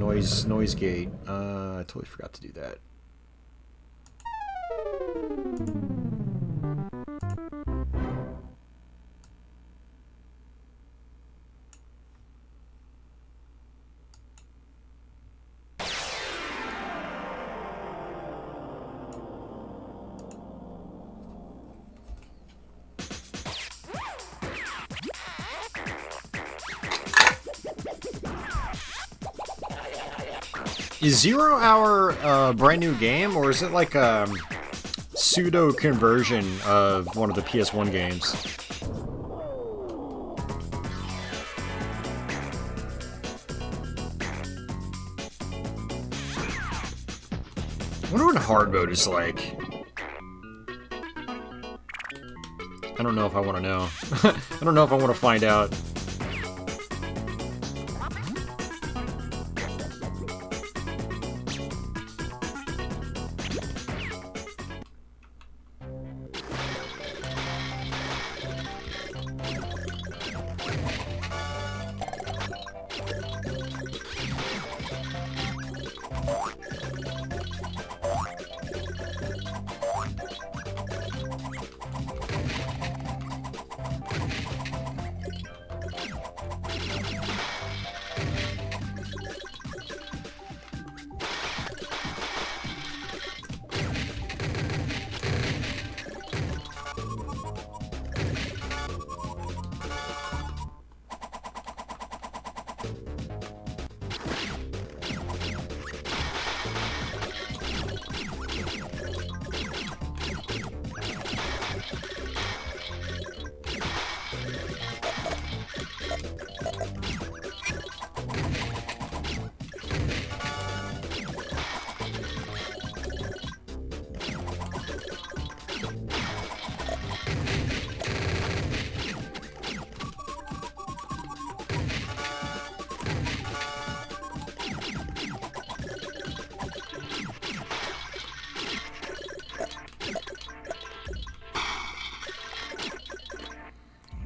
noise gate. I totally forgot to do that. Is 0 Hour a brand new game, or is it like a pseudo conversion of one of the PS1 games? I wonder what hard mode is like. I don't know if I want to know. I don't know if I want to find out.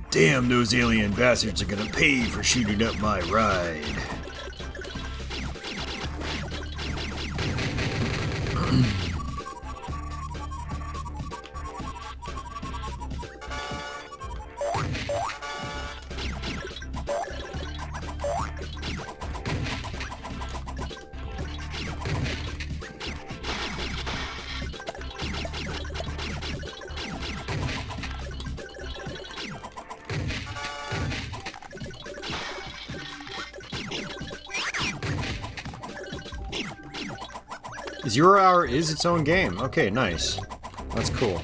Damn, those alien bastards are gonna pay for shooting up my ride. Zero Hour is its own game. Okay, nice. That's cool.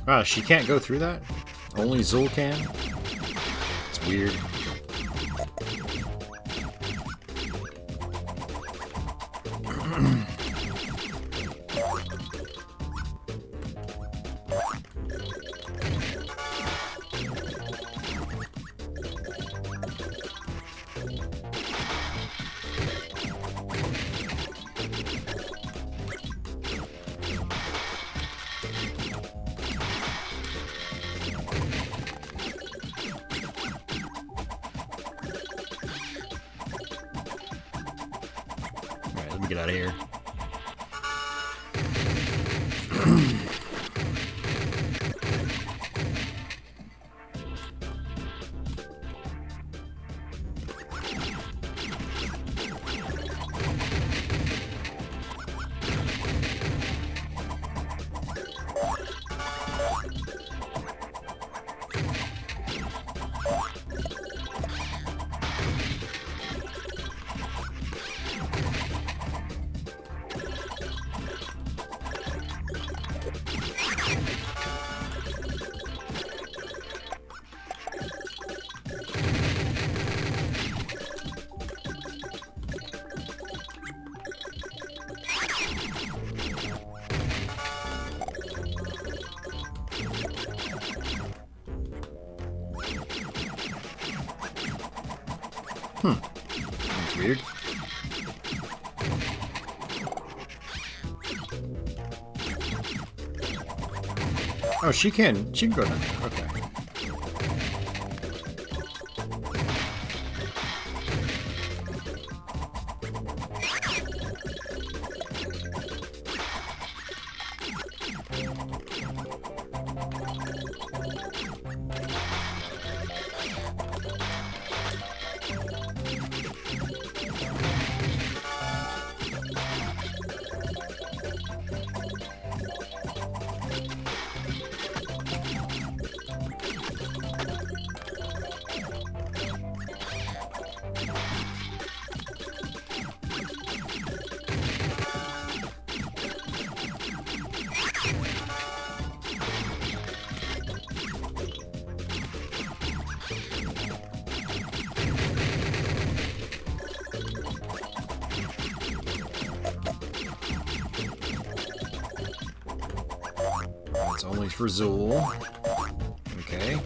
Ah, she can't go through that? Only Zool can? It's weird. Get out of here. That's weird. Oh, she can go down there. Okay. It's only for Zool. Okay.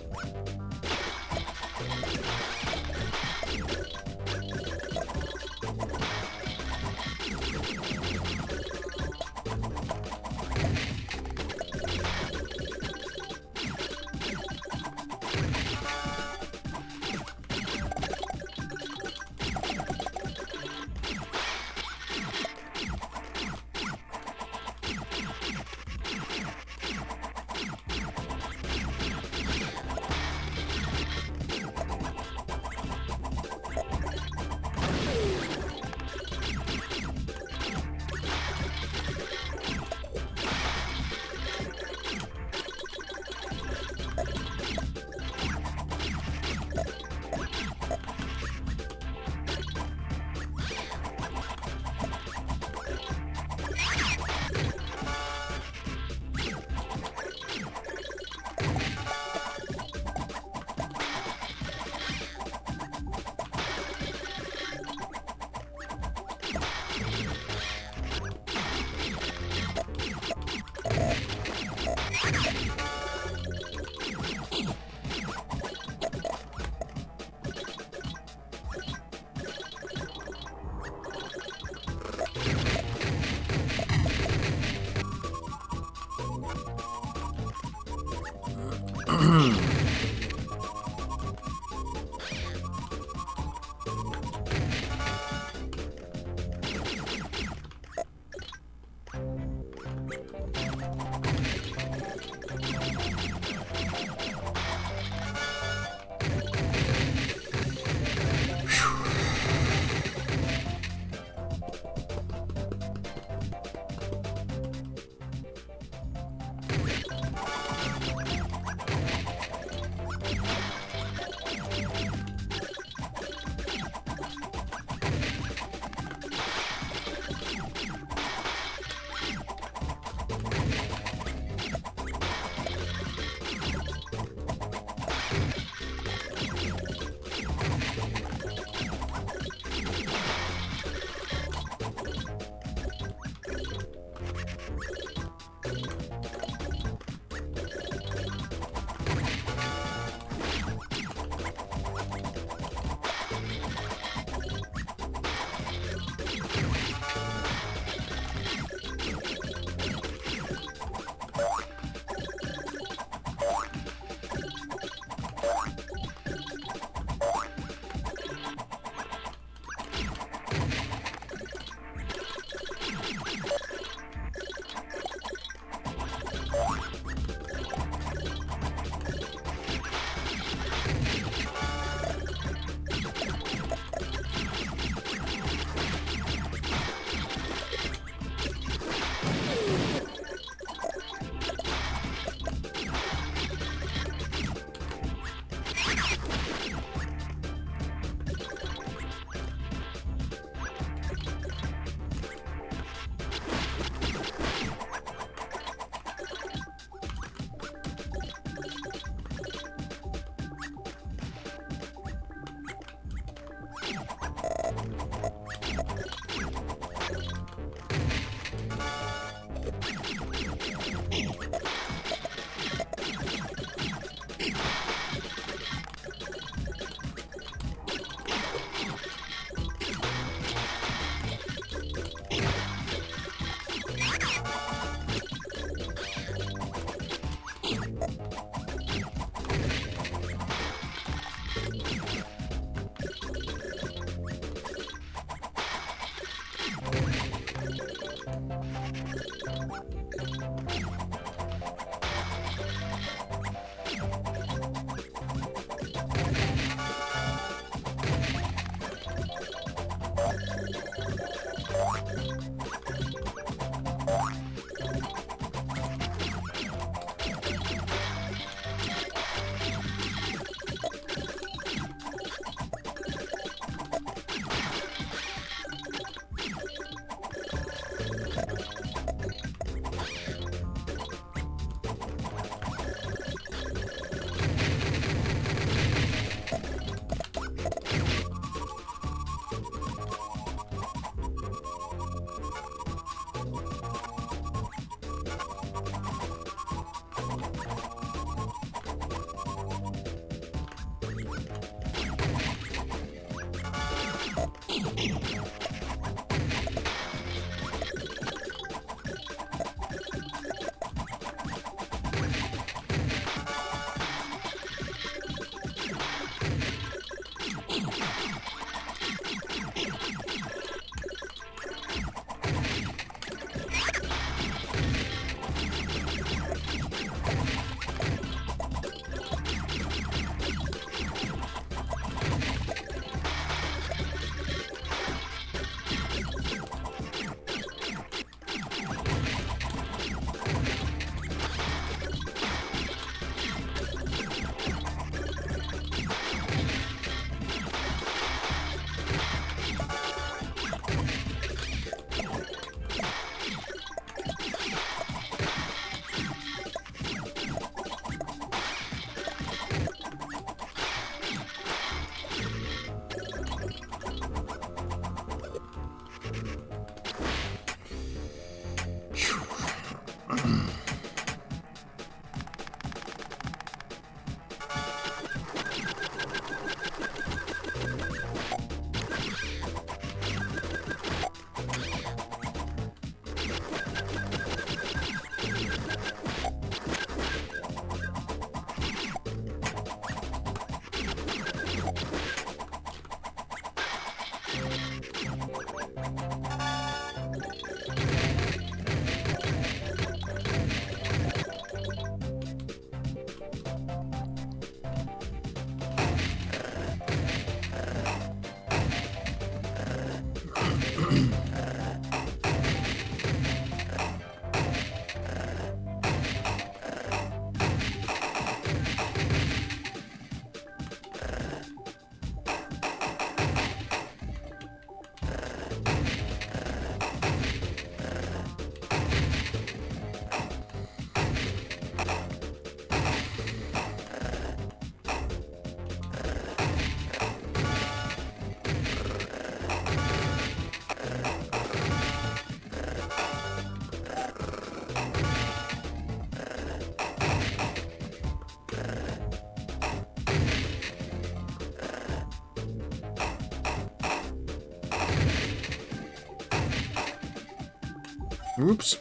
Oops.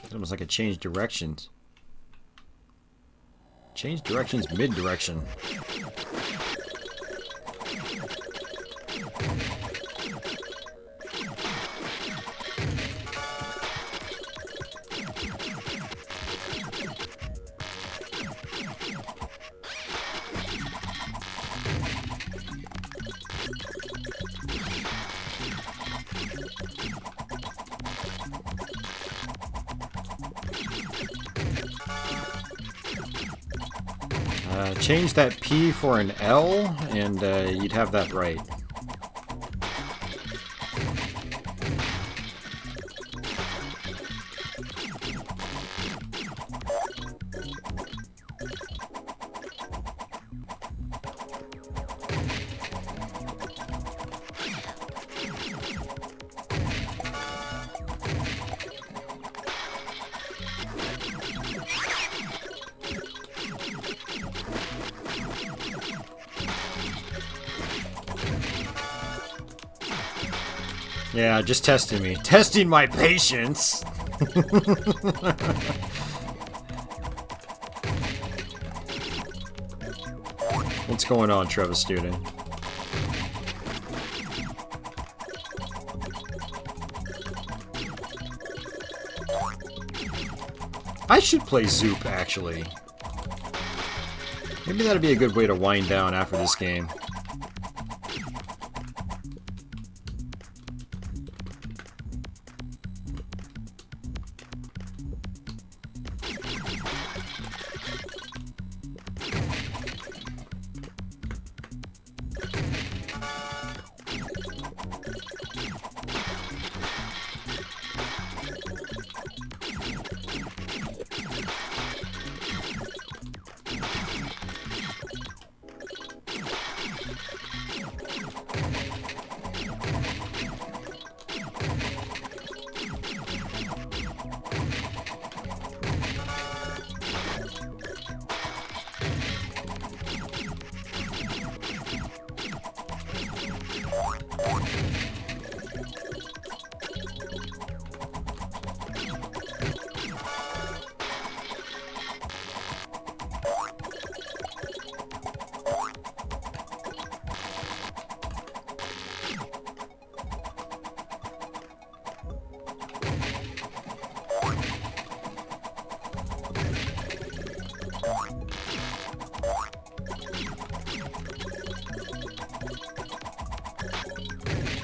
It's almost like it changed directions. Change directions mid-direction. Change that P for an L, and you'd have that right. Yeah, just testing me. Testing my patience! What's going on, Trevor student? I should play Zoop, actually. Maybe that'd be a good way to wind down after this game.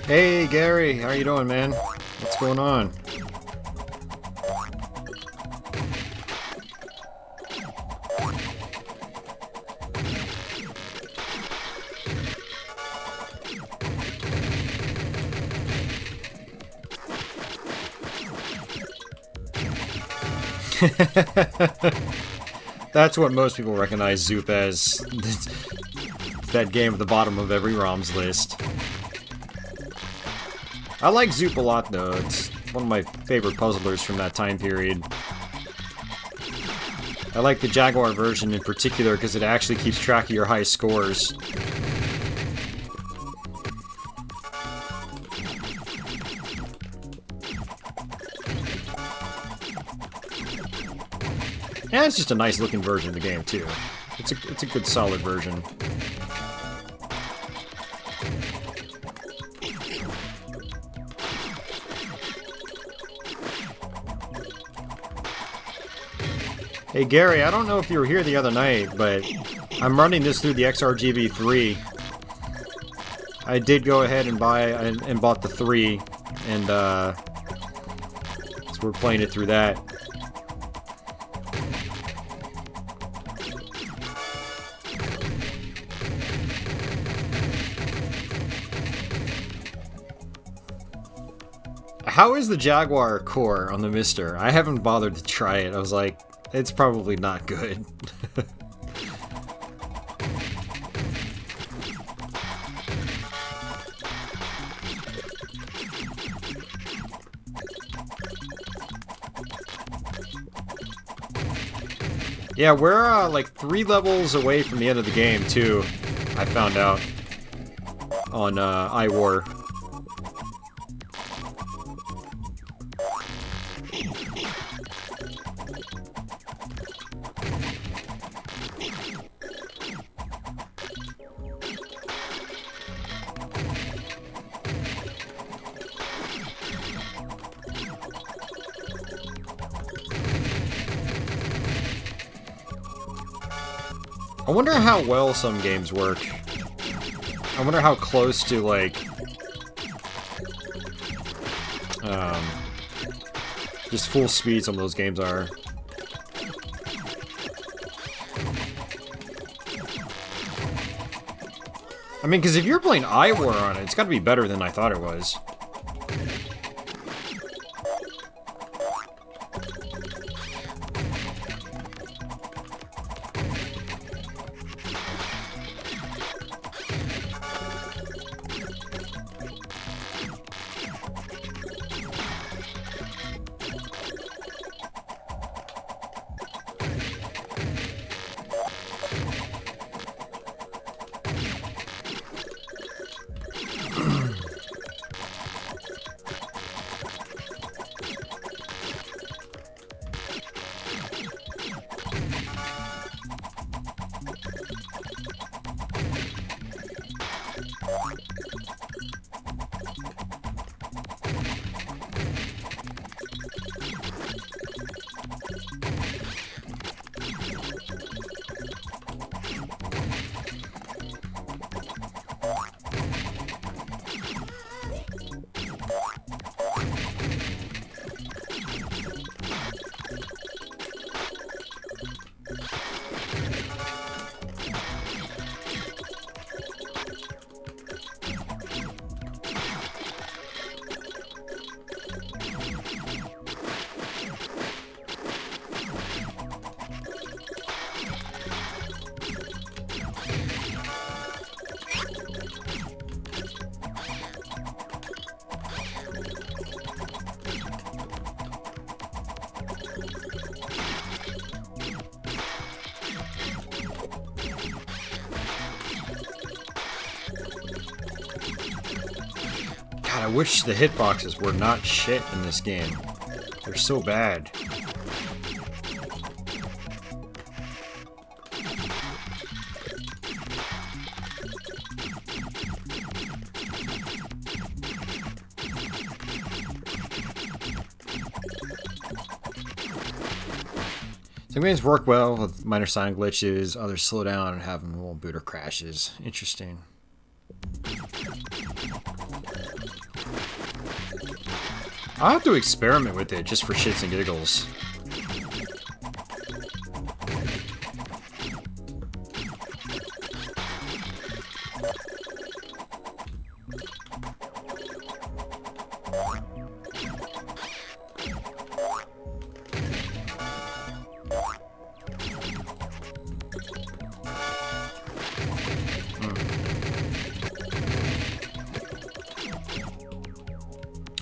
Hey Gary, how you doing, man? What's going on? That's what most people recognize Zoop as. That game at the bottom of every ROM's list. I like Zoop a lot, though. It's one of my favorite puzzlers from that time period. I like the Jaguar version in particular because it actually keeps track of your high scores. And it's just a nice looking version of the game, too. It's a good solid version. Hey Gary, I don't know if you were here the other night, but I'm running this through the XRGB3. I did go ahead and bought the 3, and so we're playing it through that. How is the Jaguar core on the Mister? I haven't bothered to try it. I was like, it's probably not good. Yeah, we're like 3 levels away from the end of the game, too. I found out on iWar. I wonder how well some games work. I wonder how close to, like, just full speed some of those games are. I mean, because if you're playing iWar on it, it's got to be better than I thought it was. I wish the hitboxes were not shit in this game. They're so bad. Some games work well with minor sound glitches, others slow down and have mobile booter crashes. Interesting. I'll have to experiment with it just for shits and giggles.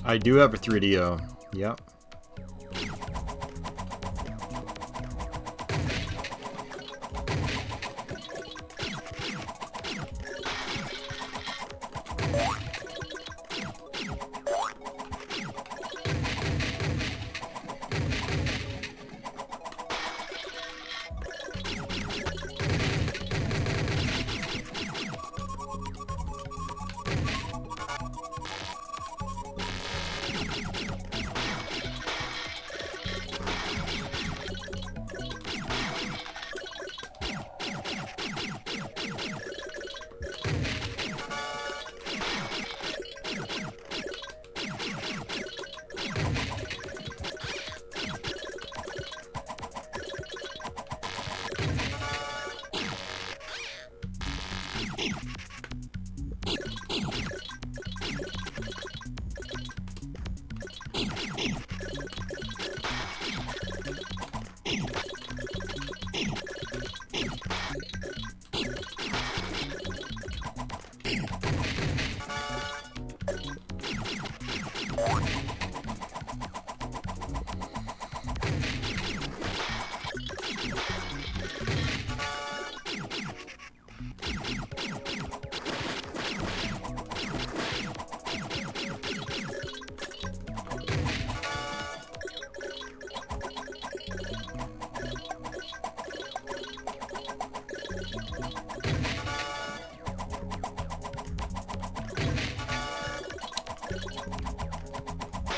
I do have a 3DO. Yep.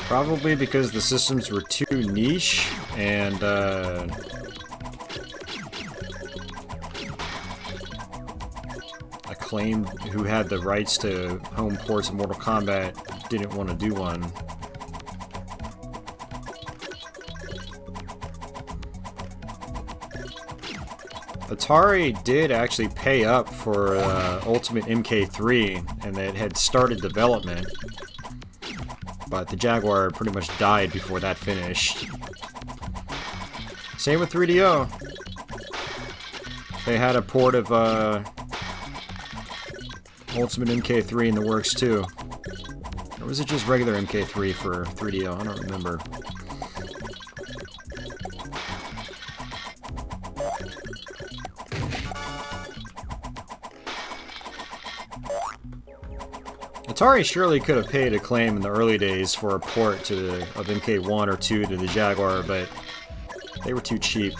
Probably because the systems were too niche and a Acclaim, who had the rights to home ports of Mortal Kombat, didn't want to do one. Atari did actually pay up for Ultimate MK3, and it had started development. But the Jaguar pretty much died before that finished. Same with 3DO. They had a port of Ultimate MK3 in the works too. Or was it just regular MK3 for 3DO? I don't remember. Atari surely could have paid Acclaim in the early days for a port of MK1 or 2 to the Jaguar, but they were too cheap.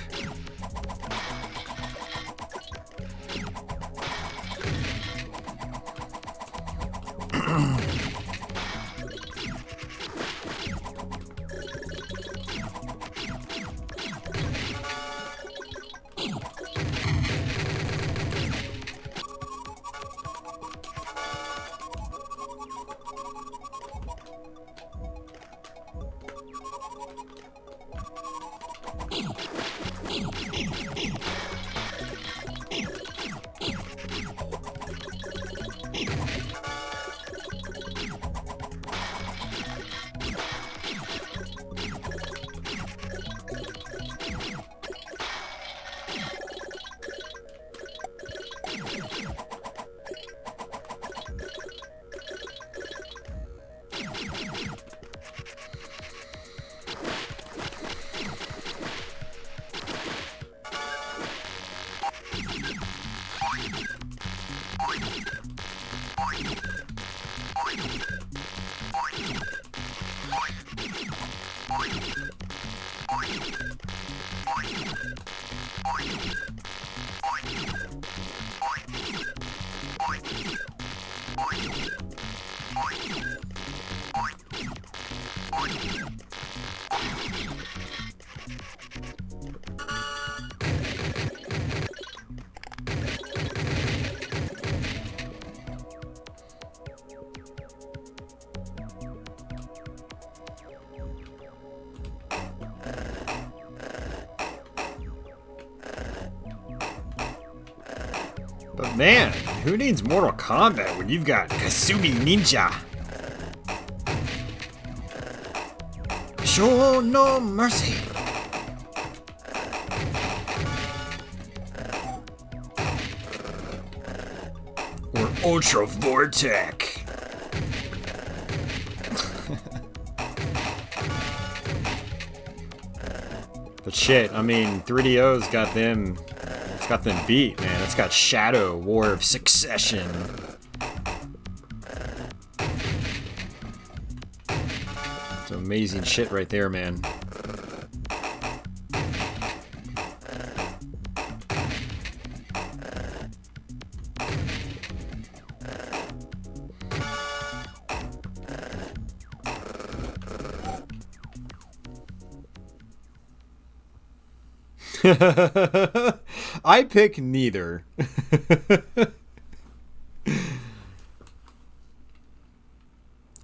But man, who needs Mortal Kombat when you've got Kasumi Ninja? Show no mercy. Or Ultra Vortex. But shit, I mean, 3DO's got them. It's got them beat, man. It's got Shadow, War of Succession. It's amazing shit right there, man. I pick neither.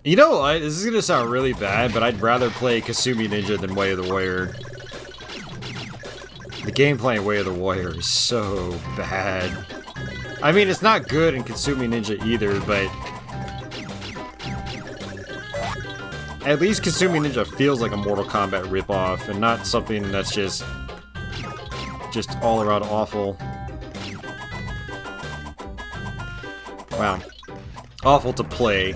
You know what? This is gonna sound really bad, but I'd rather play Kasumi Ninja than Way of the Warrior. The gameplay in Way of the Warrior is so bad. I mean, it's not good in Kasumi Ninja either, but at least Kasumi Ninja feels like a Mortal Kombat ripoff and not something that's just all around awful. Wow. Awful to play.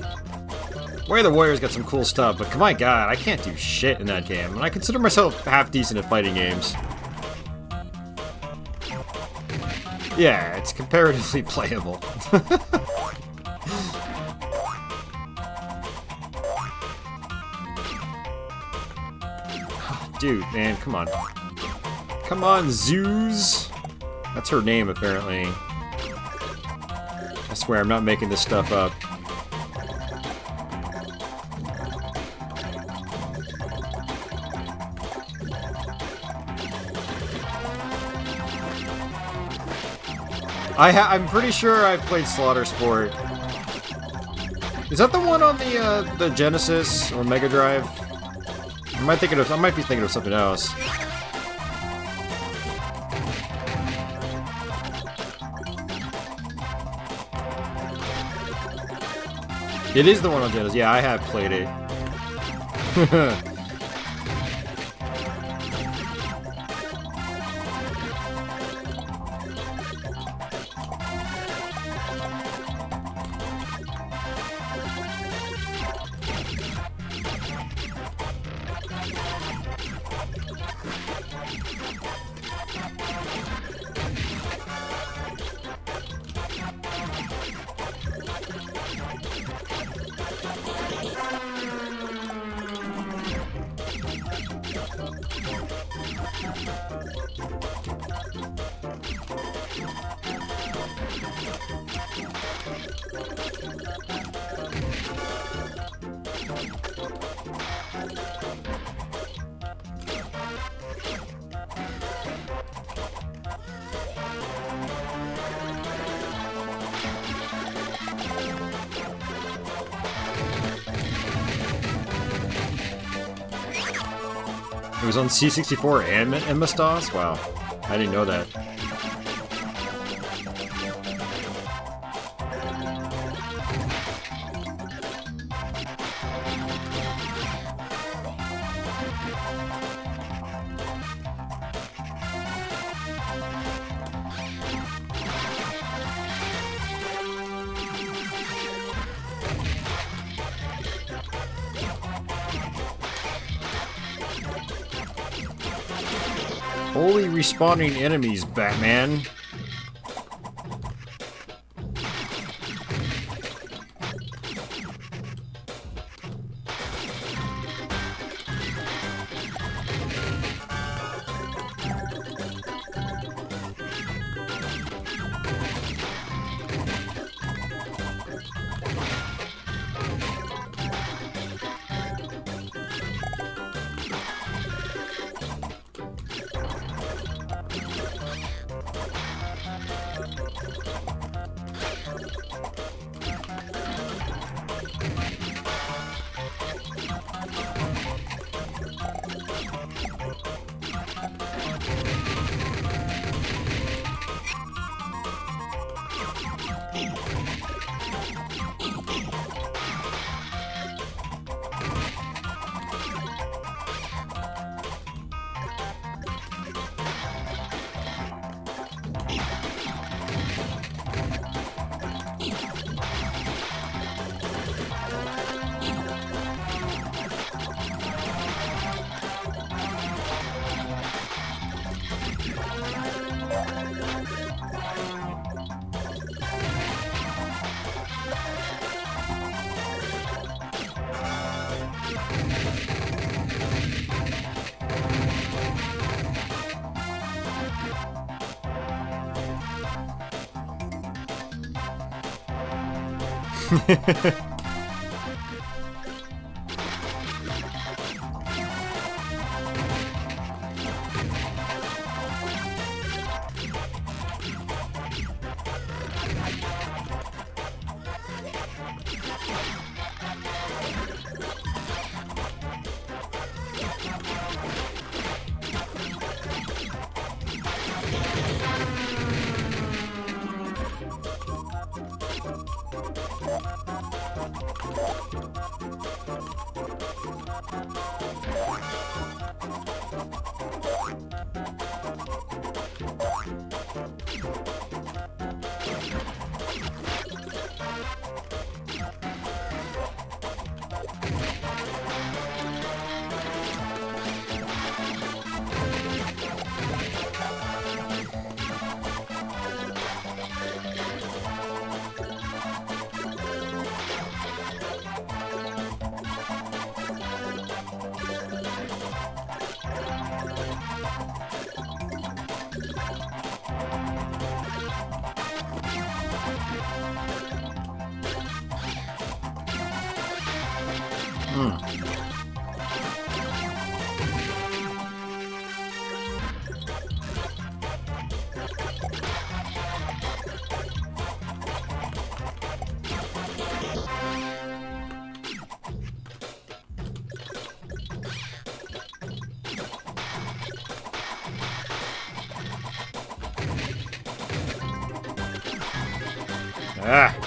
Way of the Warrior's got some cool stuff, but my god, I can't do shit in that game. And I consider myself half decent at fighting games. Yeah, it's comparatively playable. Dude, man, come on. Come on, Zeus! That's her name, apparently. I swear, I'm not making this stuff up. I'm pretty sure I've played Slaughter Sport. Is that the one on the Genesis or Mega Drive? I might be thinking of something else. It is the one on Genesis. Yeah, I have played it. It was on C64 and MS-DOS? Wow. I didn't know that. Holy respawning enemies, Batman. Ah!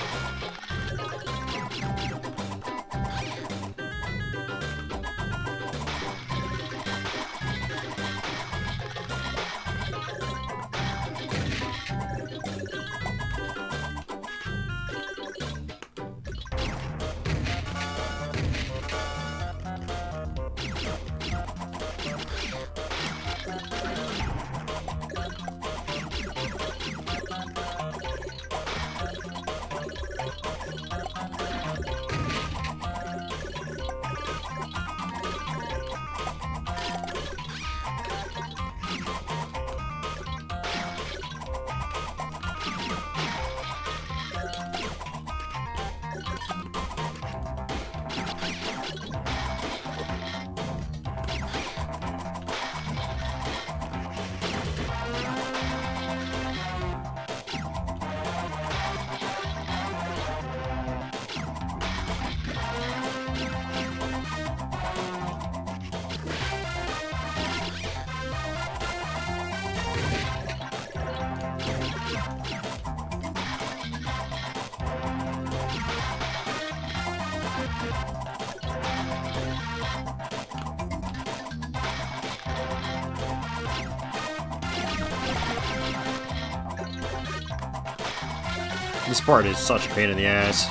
This part is such a pain in the ass.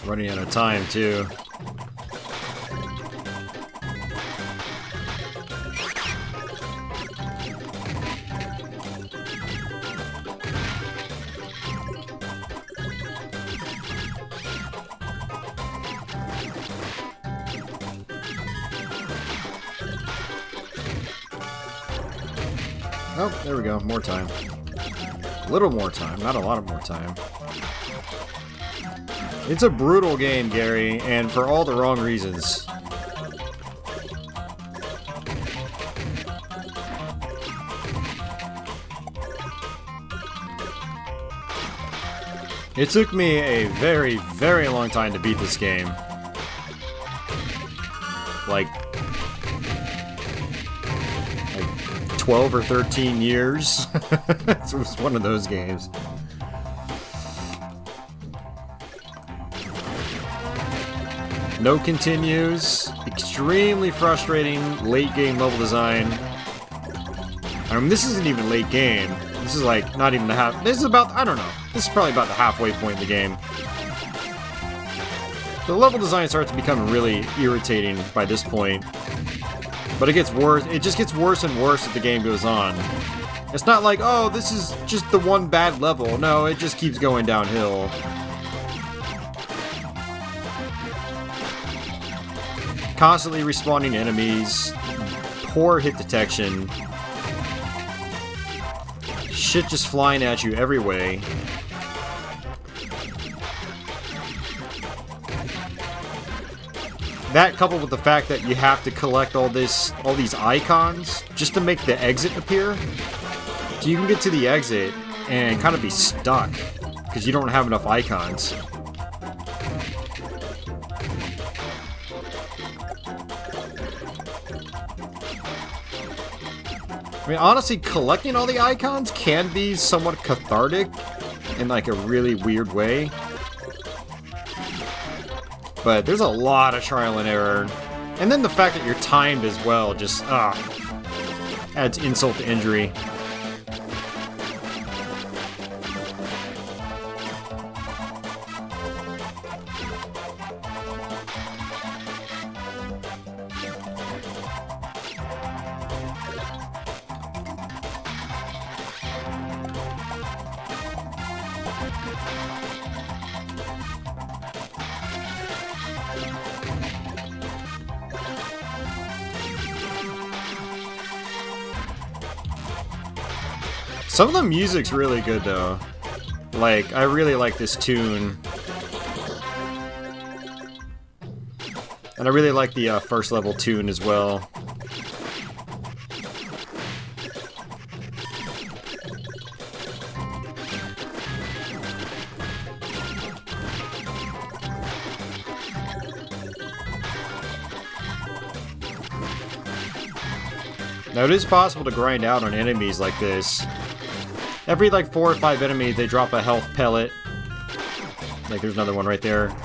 Running out of time, too. Oh, there we go. More time. A little more time, not a lot of more time. It's a brutal game, Gary, and for all the wrong reasons. It took me a very, very long time to beat this game. Like 12 or 13 years. It was one of those games. No continues. Extremely frustrating late game level design. I mean, this isn't even late game. This is like not even the half. This is about, I don't know. This is probably about the halfway point in the game. The level design starts to become really irritating by this point. But it gets worse. It just gets worse and worse as the game goes on. It's not like, oh, this is just the one bad level. No, it just keeps going downhill. Constantly respawning enemies. Poor hit detection. Shit just flying at you every way. That coupled with the fact that you have to collect all these icons just to make the exit appear. So you can get to the exit and kind of be stuck because you don't have enough icons. I mean, honestly, collecting all the icons can be somewhat cathartic in like a really weird way. But there's a lot of trial and error. And then the fact that you're timed as well just, adds insult to injury. Some of the music's really good, though. Like, I really like this tune. And I really like the first level tune as well. Now, it is possible to grind out on enemies like this. Every, like, 4 or 5 enemies, they drop a health pellet. Like, there's another one right there.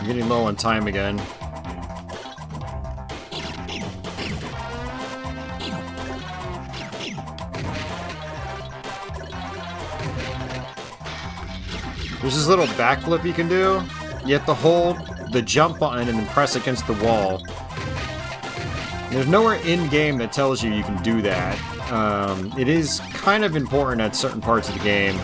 I'm getting low on time again. There's this little backflip you can do. You have to hold the jump button and then press against the wall. There's nowhere in-game that tells you you can do that. It is kind of important at certain parts of the game.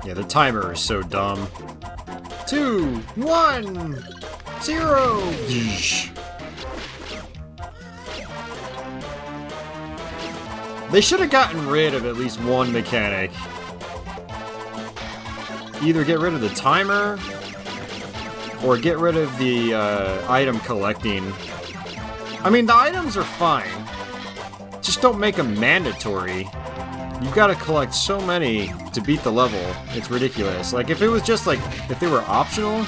Yeah, the timer is so dumb. 2, 1, 0. They should have gotten rid of at least one mechanic. Either get rid of the timer, or get rid of the item collecting. I mean, the items are fine. Just don't make them mandatory. You've got to collect so many to beat the level. It's ridiculous. Like, if it was just like, if they were optional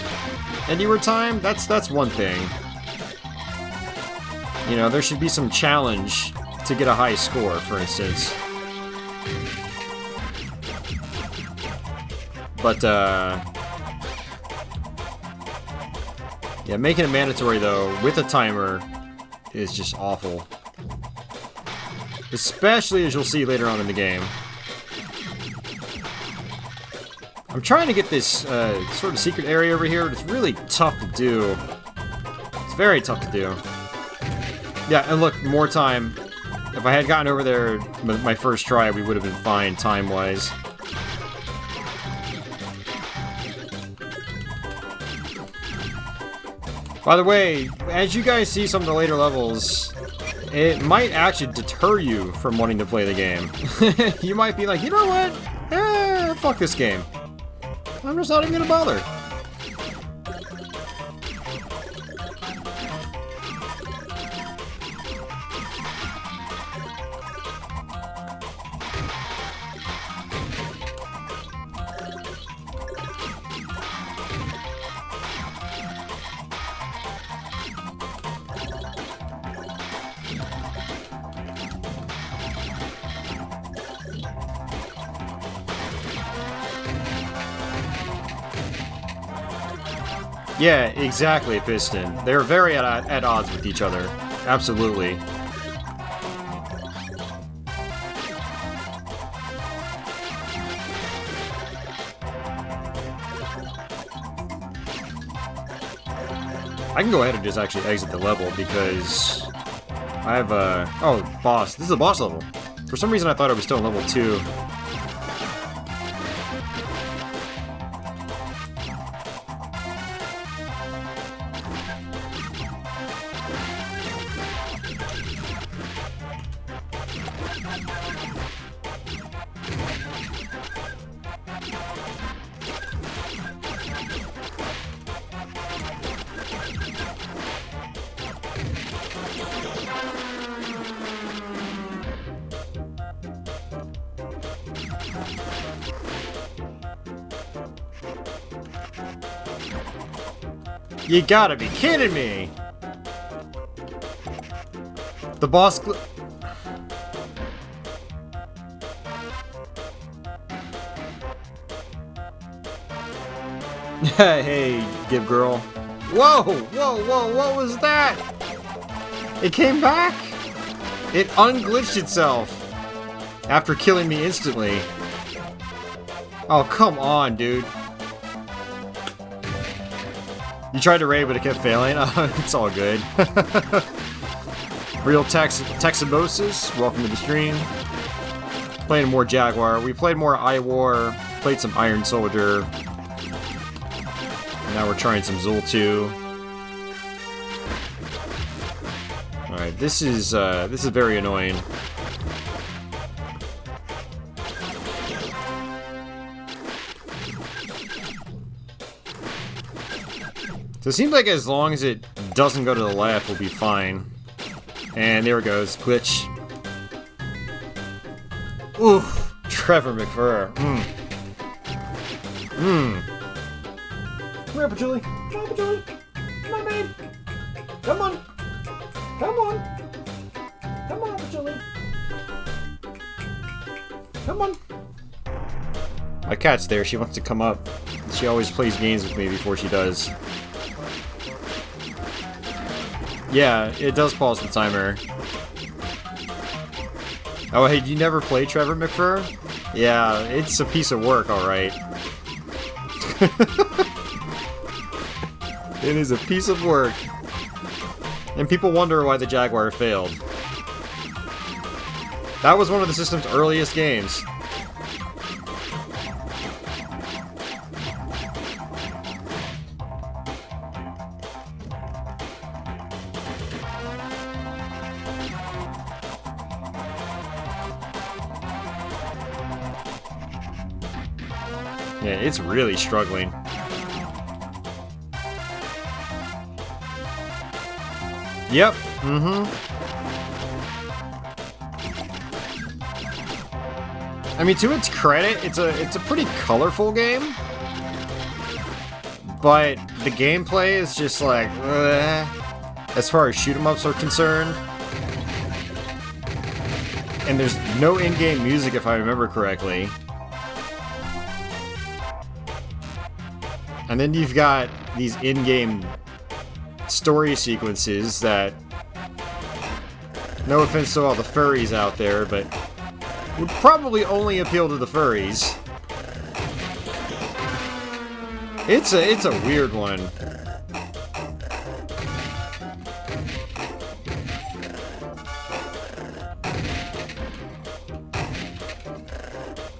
and you were timed, that's one thing. You know, there should be some challenge to get a high score, for instance. But, yeah, making it mandatory, though, with a timer is just awful. Especially as you'll see later on in the game. I'm trying to get this sort of secret area over here, but it's really tough to do. It's very tough to do. Yeah, and look, more time. If I had gotten over there my first try, we would have been fine time-wise. By the way, as you guys see some of the later levels, it might actually deter you from wanting to play the game. You might be like, you know what? Fuck this game. I'm just not even gonna bother. Yeah, exactly, Piston. They're very at odds with each other. Absolutely. I can go ahead and just actually exit the level because I have a... Oh, boss. This is a boss level. For some reason I thought I was still in level 2. You gotta be kidding me! The boss Hey, Gib Girl. Whoa! Whoa, whoa, what was that? It came back? It unglitched itself after killing me instantly. Oh, come on, dude. You tried to raid, but it kept failing? It's all good. Real Texabosis, welcome to the stream. Playing more Jaguar. We played more iWar, played some Iron Soldier. And now we're trying some Zool 2. Alright, this is very annoying. So it seems like as long as it doesn't go to the left, we'll be fine. And there it goes. Glitch. Oof. Trevor McFur. Come here, Patchouli. Come on, Patchouli. Come on, babe. Come on. Come on. Come on, Patchouli. Come on. My cat's there. She wants to come up. She always plays games with me before she does. Yeah, it does pause the timer. Oh, hey, you never played Trevor McFur? Yeah, it's a piece of work, alright. It is a piece of work. And people wonder why the Jaguar failed. That was one of the system's earliest games. Yeah, it's really struggling. Yep. I mean, to its credit, it's a pretty colorful game, but the gameplay is just like, as far as shoot 'em ups are concerned. And there's no in-game music, if I remember correctly. And then you've got these in-game story sequences that, no offense to all the furries out there, but would probably only appeal to the furries. It's a weird one.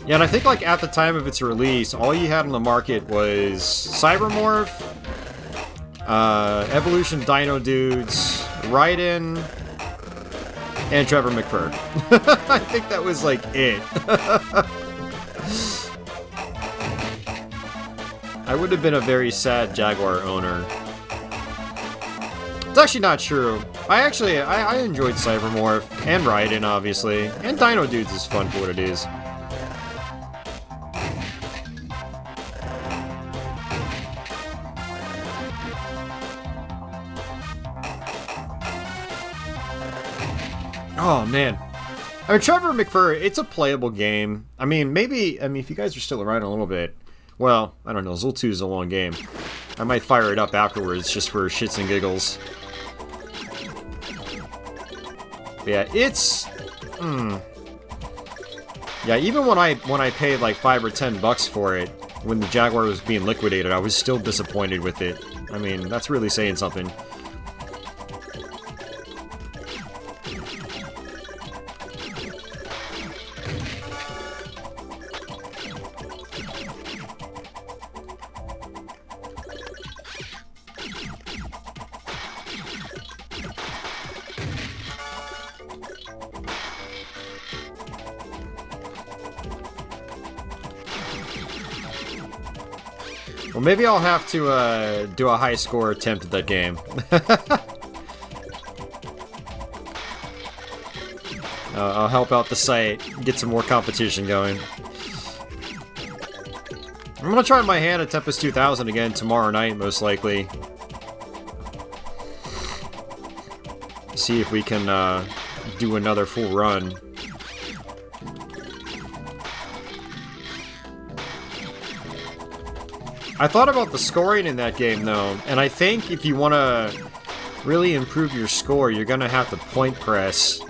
Yeah, and I think, like, at the time of its release, all you had on the market was Cybermorph, Evolution Dino Dudes, Raiden, and Trevor McFur. I think that was, like, it. I would have been a very sad Jaguar owner. It's actually not true. I enjoyed Cybermorph, and Raiden, obviously, and Dino Dudes is fun for what it is. Oh, man. I mean, Trevor McFur, it's a playable game. I mean, if you guys are still around a little bit, well, I don't know, Zool 2 is a long game. I might fire it up afterwards just for shits and giggles. But yeah, it's... Yeah, even when I paid like $5 or $10 for it, when the Jaguar was being liquidated, I was still disappointed with it. I mean, that's really saying something. Well, maybe I'll have to do a high score attempt at that game. I'll help out the site, get some more competition going. I'm gonna try my hand at Tempest 2000 again tomorrow night, most likely. See if we can do another full run. I thought about the scoring in that game, though, and I think if you want to really improve your score, you're going to have to point press.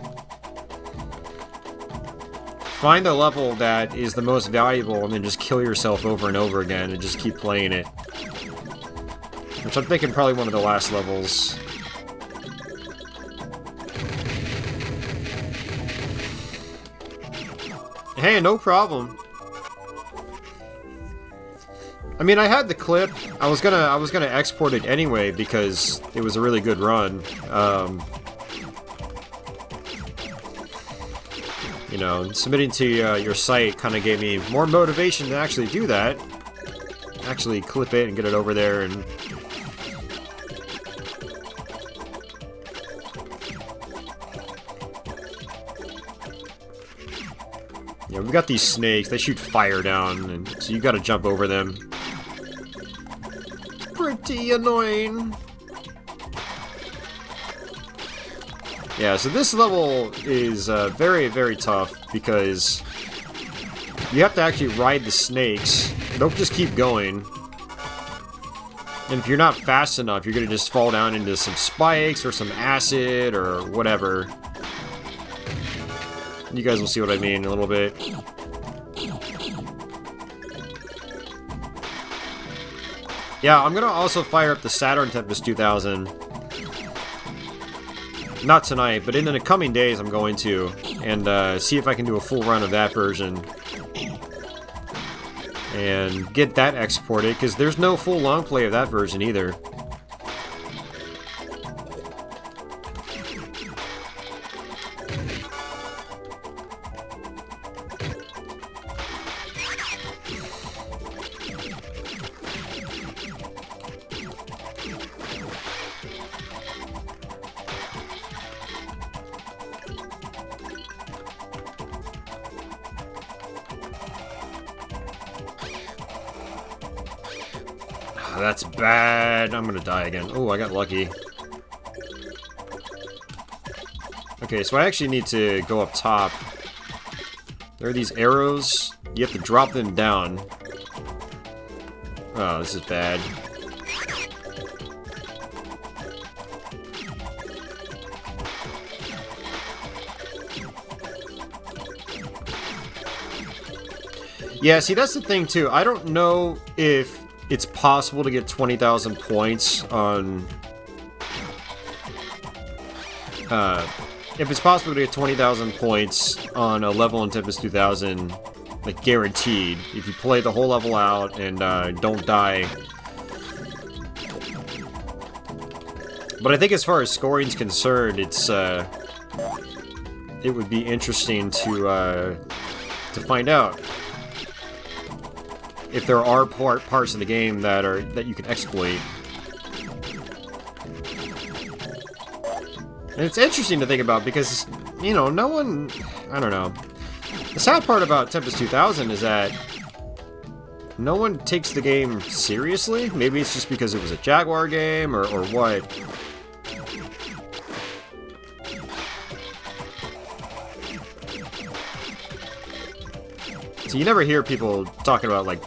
Find the level that is the most valuable, and then just kill yourself over and over again, and just keep playing it. Which I'm thinking probably one of the last levels. Hey, no problem. I mean, I had the clip. I was gonna export it anyway because it was a really good run. You know, submitting to your site kind of gave me more motivation to actually do that. Actually clip it and get it over there and... Yeah, we've got these snakes. They shoot fire down, and so you gotta jump over them. Pretty annoying. Yeah, so this level is very, very tough because you have to actually ride the snakes. Don't just keep going. And if you're not fast enough, you're gonna just fall down into some spikes or some acid or whatever. You guys will see what I mean in a little bit. Yeah, I'm gonna also fire up the Saturn Tempest 2000. Not tonight, but in the coming days I'm going to. And see if I can do a full run of that version. And get that exported, because there's no full long play of that version either. That's bad. I'm gonna die again. Oh, I got lucky. Okay, so I actually need to go up top. There are these arrows. You have to drop them down. Oh, this is bad. Yeah, see, that's the thing, too. I don't know if it's possible to get 20,000 points on... if it's possible to get 20,000 points on a level in Tempest 2000, like, guaranteed. If you play the whole level out and don't die. But I think as far as scoring's concerned, it's, it would be interesting to find out if there are parts of the game that you can exploit. And it's interesting to think about because, you know, no one... I don't know. The sad part about Tempest 2000 is that no one takes the game seriously. Maybe it's just because it was a Jaguar game or what. So you never hear people talking about, like...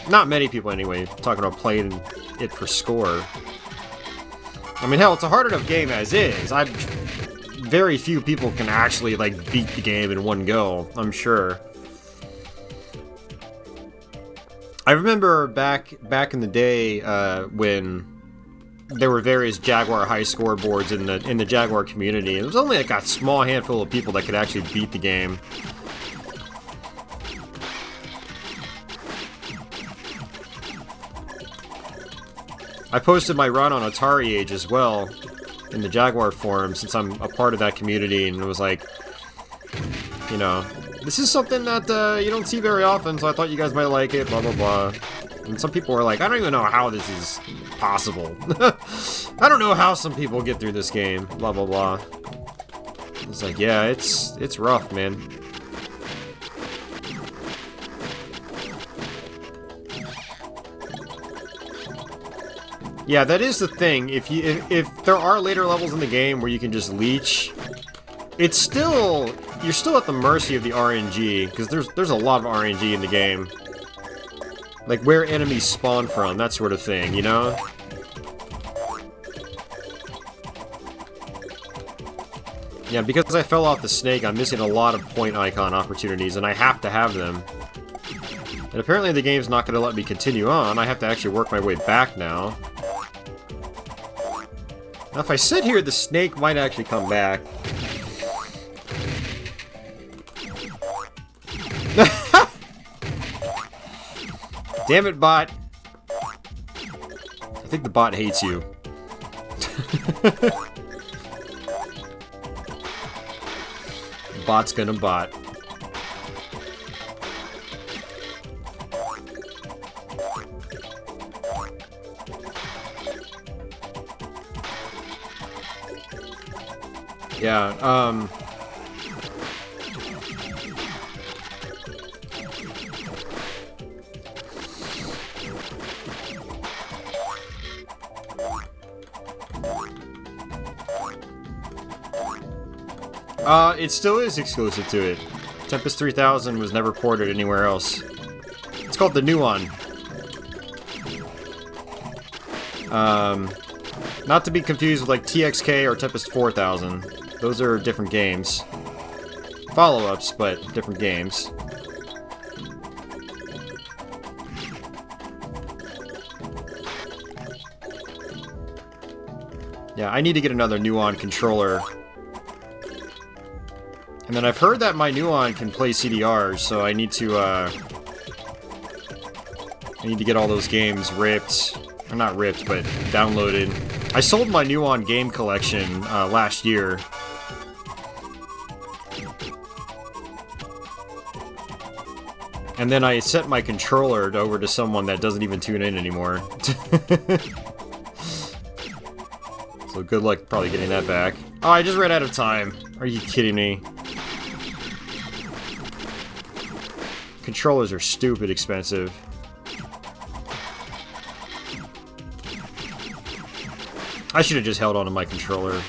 Not many people, anyway, talking about playing it for score. I mean, hell, it's a hard enough game as is. Very few people can actually, like, beat the game in one go, I'm sure. I remember back in the day, when there were various Jaguar high score boards in the Jaguar community. It was only, like, a small handful of people that could actually beat the game. I posted my run on Atari Age as well in the Jaguar forum since I'm a part of that community, and it was like, you know, this is something that you don't see very often, so I thought you guys might like it, blah blah blah. And some people were like, I don't even know how this is possible. I don't know how some people get through this game, blah blah blah. It's like, yeah, it's rough, man. Yeah, that is the thing. If there are later levels in the game where you can just leech, you're still at the mercy of the RNG, because there's a lot of RNG in the game. Like where enemies spawn from, that sort of thing, you know? Yeah, because I fell off the snake, I'm missing a lot of point icon opportunities, and I have to have them. And apparently the game's not going to let me continue on. I have to actually work my way back now. Now, if I sit here, the snake might actually come back. Damn it, bot. I think the bot hates you. Bot's gonna bot. Yeah, it still is exclusive to it. Tempest 3000 was never ported anywhere else. It's called the Nuon. Not to be confused with like TXK or Tempest 4000. Those are different games. Follow-ups, but different games. Yeah, I need to get another Nuon controller. And then I've heard that my Nuon can play CDRs, so I need to get all those games ripped. Or not ripped, but downloaded. I sold my Nuon game collection last year. And then I sent my controller over to someone that doesn't even tune in anymore. So good luck probably getting that back. Oh, I just ran out of time. Are you kidding me? Controllers are stupid expensive. I should have just held onto my controller.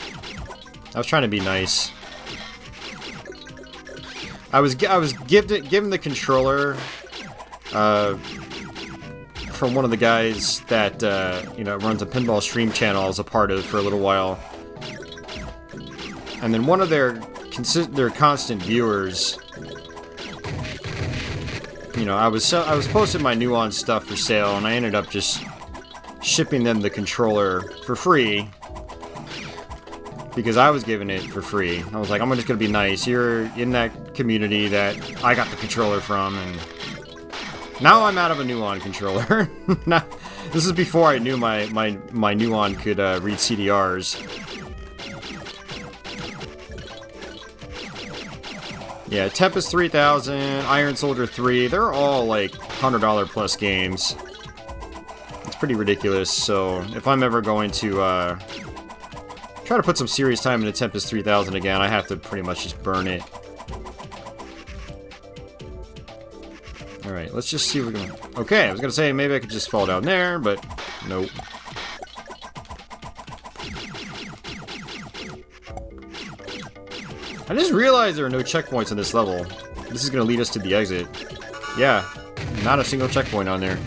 I was trying to be nice. I was given the controller from one of the guys that you know, runs a pinball stream channel I was a part of for a little while, and then one of their constant viewers. You know, I was posting my Nuance stuff for sale, and I ended up just shipping them the controller for free because I was giving it for free. I was like, I'm just gonna be nice. You're in that community that I got the controller from, and now I'm out of a Nuance controller. Now, this is before I knew my Nuance could read CDRs. Yeah, Tempest 3000, Iron Soldier 3, they're all like $100 plus games. It's pretty ridiculous, so if I'm ever going to try to put some serious time into Tempest 3000 again, I have to pretty much just burn it. Alright, let's just see what we're going to... Okay, I was going to say maybe I could just fall down there, but nope. I just realized there are no checkpoints on this level. This is going to lead us to the exit. Yeah, not a single checkpoint on there.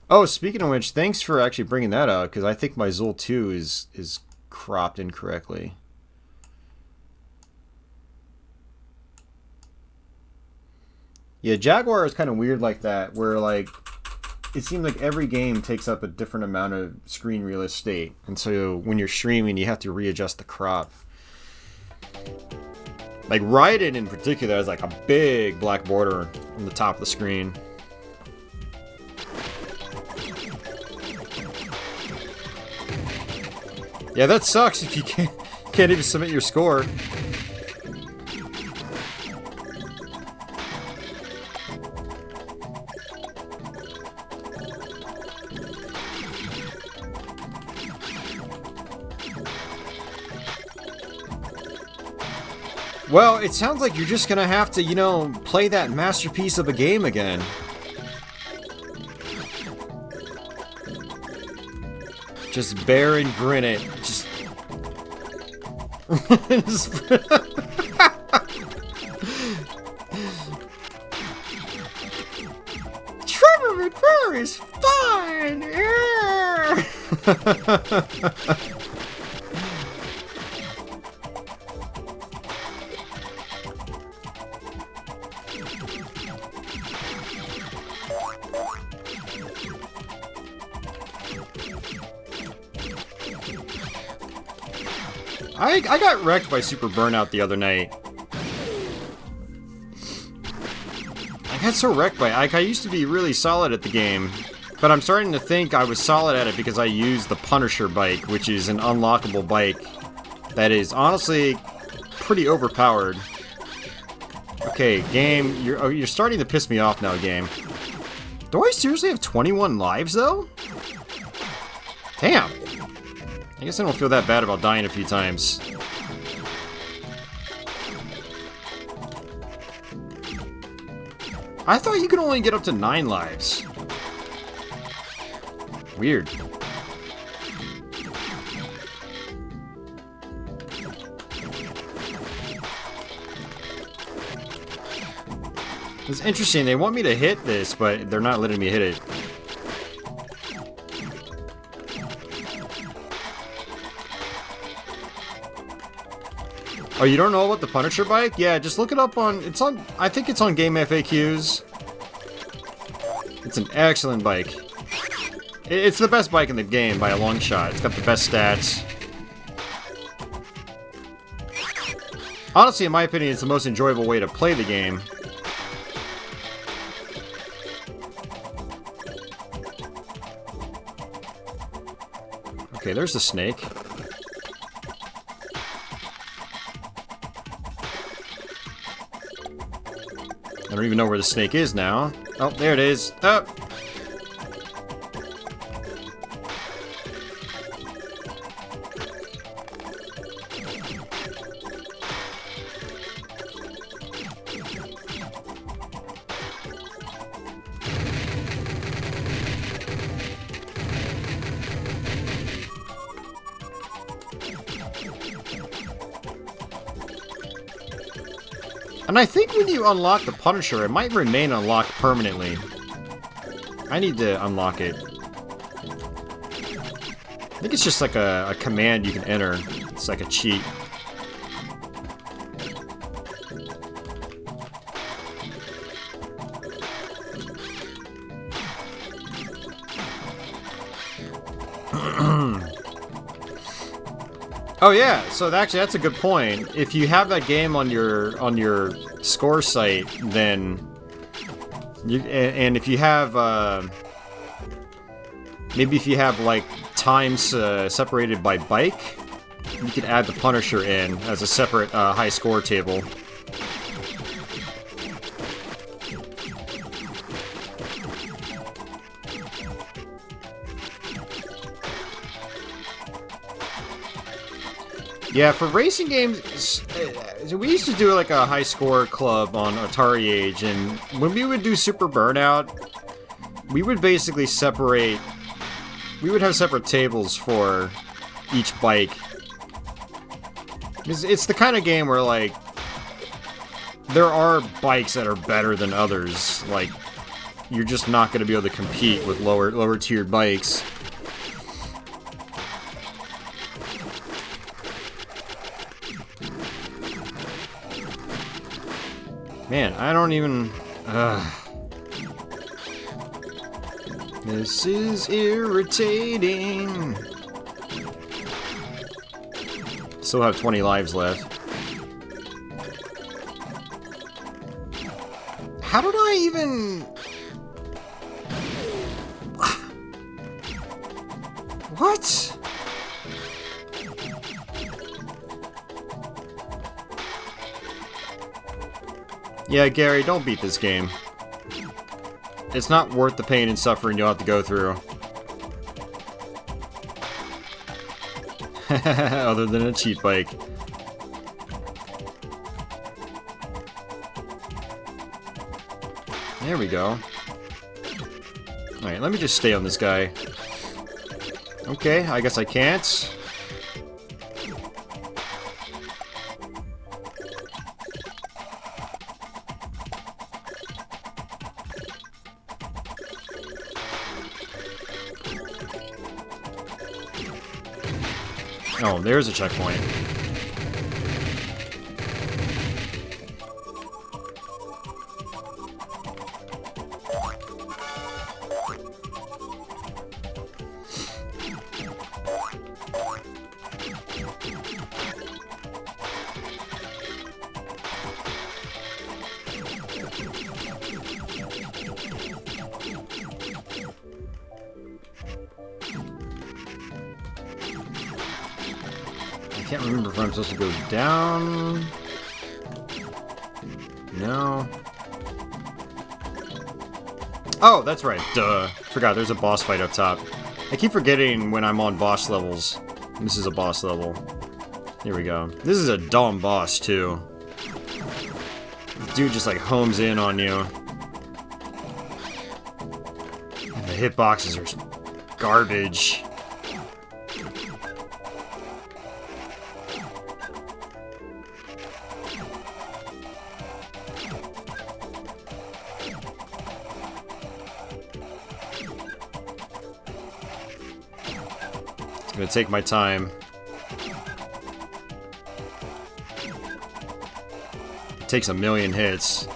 Oh, speaking of which, thanks for actually bringing that out, because I think my Zool 2 is cropped incorrectly. Yeah, Jaguar is kind of weird like that, where like it seems like every game takes up a different amount of screen real estate, and so when you're streaming, you have to readjust the crop. Like Raiden in particular has like a big black border on the top of the screen. Yeah, that sucks if you can't even submit your score. Well, it sounds like you're just gonna have to, you know, play that masterpiece of a game again. Just bear and grin it. Just... Trevor McClure is fine! Yeah! I got wrecked by Super Burnout the other night. I got so wrecked by it. I used to be really solid at the game, but I'm starting to think I was solid at it because I used the Punisher bike, which is an unlockable bike that is honestly pretty overpowered. Okay, game, you're starting to piss me off now, game. Do I seriously have 21 lives, though? Damn. I guess I don't feel that bad about dying a few times. I thought you could only get up to 9 lives. Weird. It's interesting, they want me to hit this, but they're not letting me hit it. Oh, you don't know about the Punisher bike? Yeah, just look it up on... I think it's on Game FAQs. It's an excellent bike. It's the best bike in the game by a long shot. It's got the best stats. Honestly, in my opinion, it's the most enjoyable way to play the game. Okay, there's the snake. I don't even know where the snake is now. Oh, there it is. Oh. And I think when you unlock the Punisher, it might remain unlocked permanently. I need to unlock it. I think it's just like a command you can enter. It's like a cheat. Oh yeah, so actually that's a good point. If you have that game on your score site, then you, and if you have maybe if you have like times separated by bike, you could add the Punisher in as a separate high score table. Yeah, for racing games, we used to do like a high score club on Atari Age, and when we would do Super Burnout, we would basically separate. We would have separate tables for each bike. It's the kind of game where, like, there are bikes that are better than others. Like, you're just not going to be able to compete with lower tiered bikes. Man, I don't even... This is irritating. Still have 20 lives left. How did I even... What? Yeah, Gary, don't beat this game. It's not worth the pain and suffering you'll have to go through. Other than a cheat bike. There we go. Alright, let me just stay on this guy. Okay, I guess I can't. Oh, there's a checkpoint. I can't remember if I'm supposed to go down. No. Oh, that's right. Duh. Forgot there's a boss fight up top. I keep forgetting when I'm on boss levels. This is a boss level. Here we go. This is a dumb boss, too. This dude just, like, homes in on you. And the hitboxes are garbage. I'm gonna take my time. It takes a million hits.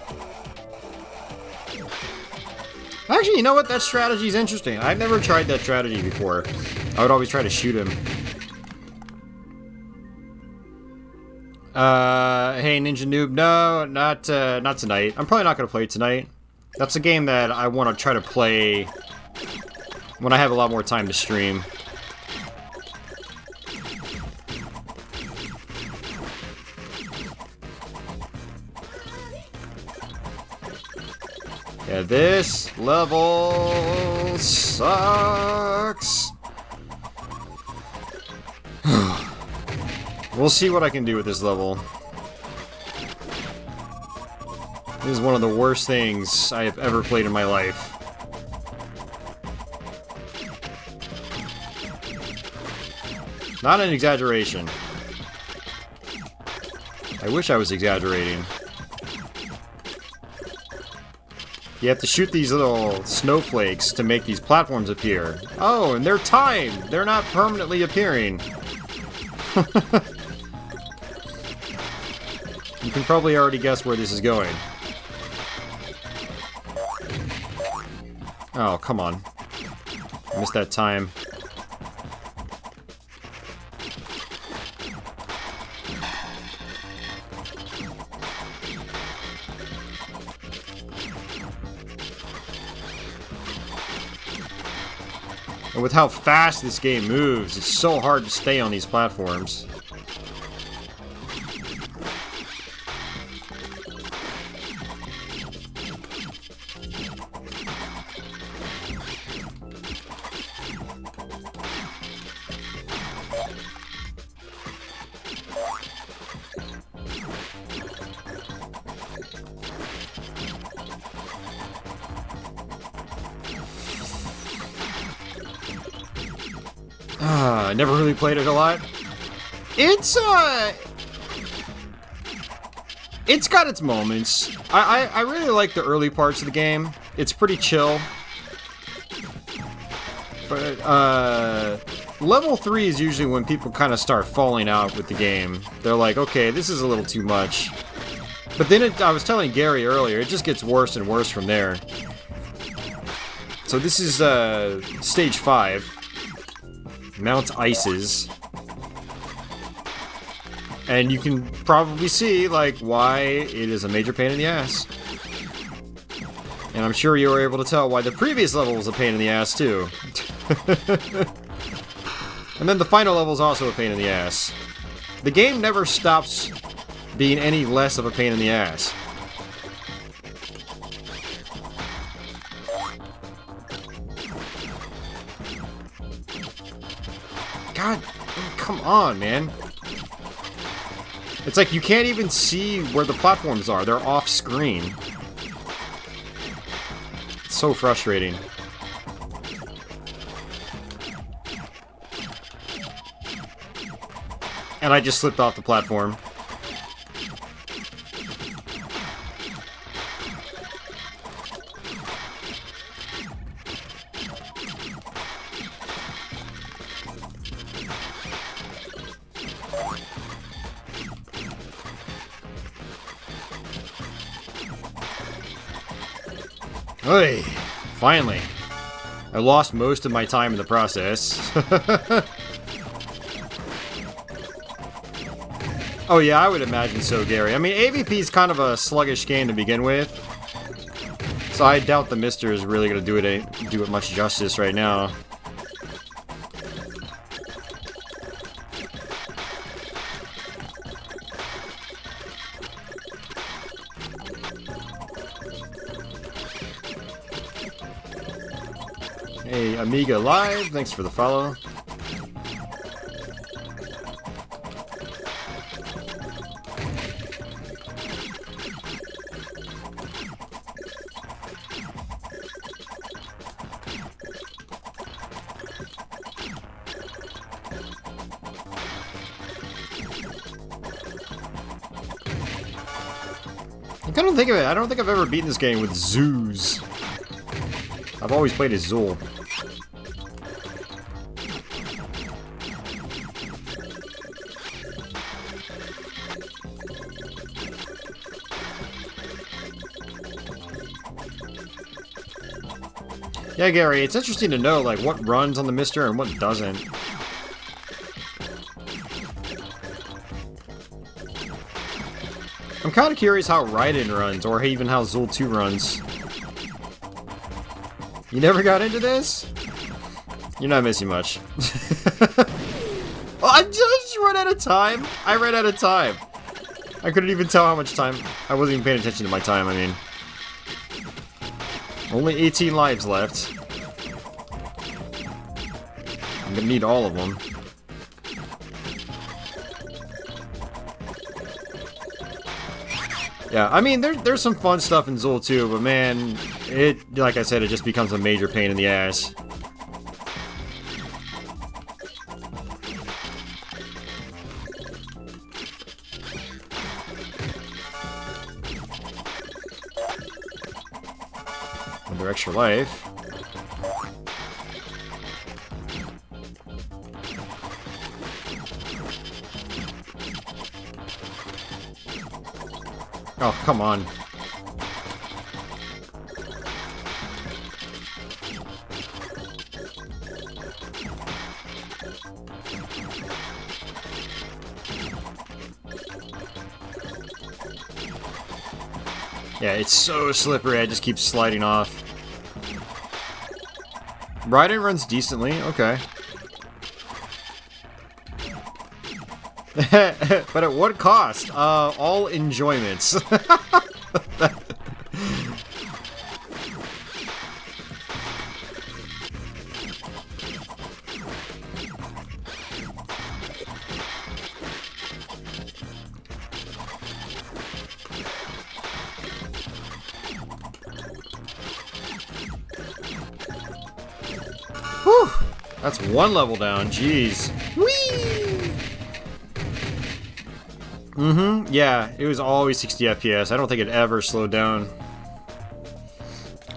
Actually, you know what? That strategy is interesting. I've never tried that strategy before. I would always try to shoot him. Hey, Ninja Noob. No, not tonight. I'm probably not gonna play tonight. That's a game that I want to try to play when I have a lot more time to stream. Yeah, this level sucks. We'll see what I can do with this level. This is one of the worst things I have ever played in my life. Not an exaggeration. I wish I was exaggerating. You have to shoot these little snowflakes to make these platforms appear. Oh, and they're timed! They're not permanently appearing. You can probably already guess where this is going. Oh, come on. I missed that time. And with how fast this game moves, it's so hard to stay on these platforms. I never really played it a lot. It's got its moments. I really like the early parts of the game. It's pretty chill. But level 3 is usually when people kind of start falling out with the game. They're like, okay, this is a little too much. But then I was telling Gary earlier, it just gets worse and worse from there. So this is stage 5. Mount Ices. And you can probably see, like, why it is a major pain in the ass. And I'm sure you were able to tell why the previous level was a pain in the ass, too. And then the final level is also a pain in the ass. The game never stops being any less of a pain in the ass. God, come on, man. It's like you can't even see where the platforms are. They're off screen. It's so frustrating. And I just slipped off the platform. Hey, finally. I lost most of my time in the process. Oh yeah, I would imagine so, Gary. I mean, AVP is kind of a sluggish game to begin with. So I doubt the Mister is really going to do it much justice right now. Hey, Amiga Live, thanks for the follow. I don't think of it. I don't think I've ever beaten this game with zoos. I've always played as Zool. Yeah, Gary, it's interesting to know, like, what runs on the Mister and what doesn't. I'm kind of curious how Raiden runs, or even how Zool 2 runs. You never got into this? You're not missing much. Well, I just ran out of time. I ran out of time. I couldn't even tell how much time. I wasn't even paying attention to my time, I mean. Only 18 lives left. I'm gonna need all of them. Yeah, I mean, there's some fun stuff in Zool too, but man, like I said, it just becomes a major pain in the ass. Another extra life. Oh, come on. Yeah, it's so slippery, I just keep sliding off. Raiden runs decently, okay. But at what cost? All enjoyments. Whew! That's one level down, jeez. Whee! Mm-hmm, yeah, it was always 60 FPS. I don't think it ever slowed down.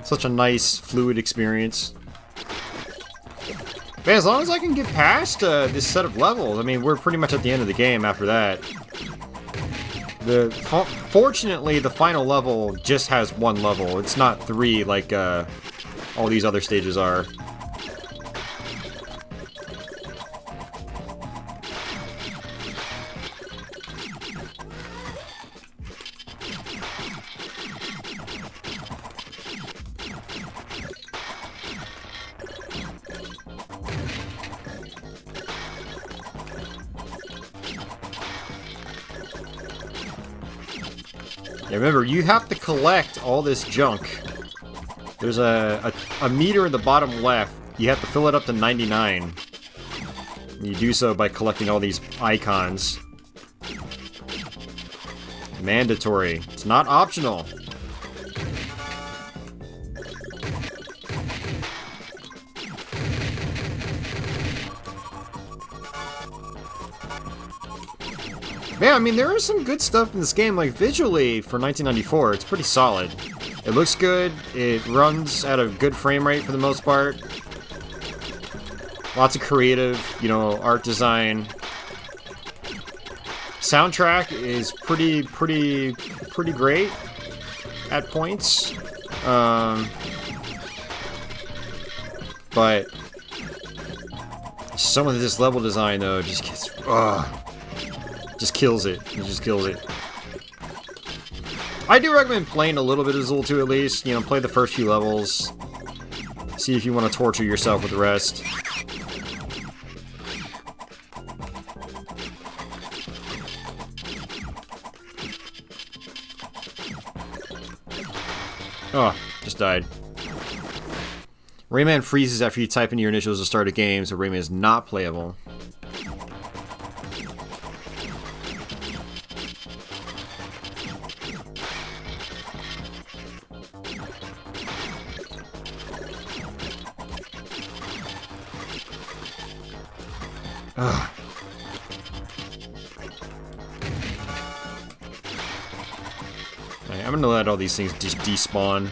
Such a nice, fluid experience. Man, as long as I can get past this set of levels, I mean, we're pretty much at the end of the game after that. Fortunately, the final level just has one level. It's not 3 like all these other stages are. Yeah, remember, you have to collect all this junk. There's a meter in the bottom left. You have to fill it up to 99. And you do so by collecting all these icons. Mandatory. It's not optional. Yeah, I mean, there is some good stuff in this game, like visually, for 1994, it's pretty solid. It looks good, it runs at a good frame rate for the most part. Lots of creative, you know, art design. Soundtrack is pretty great at points. But some of this level design, though, just gets... just kills it. It just kills it. I do recommend playing a little bit of Zool 2 at least. You know, play the first few levels. See if you want to torture yourself with the rest. Oh, just died. Rayman freezes after you type in your initials to start a game, so Rayman is not playable. Ugh. Right, I'm gonna let all these things just despawn.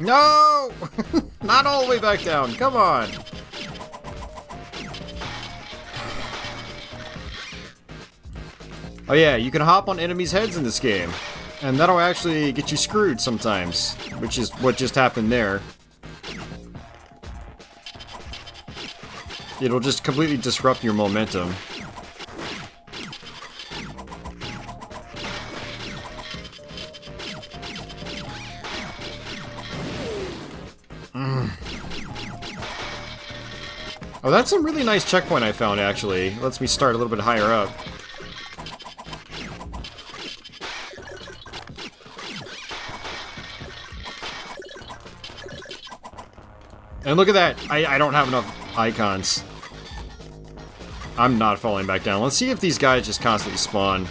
No! Not all the way back down, come on! Oh yeah, you can hop on enemies' heads in this game. And that'll actually get you screwed sometimes, which is what just happened there. It'll just completely disrupt your momentum. Oh, that's a really nice checkpoint I found, actually. It lets me start a little bit higher up. And look at that! I don't have enough icons. I'm not falling back down. Let's see if these guys just constantly spawn.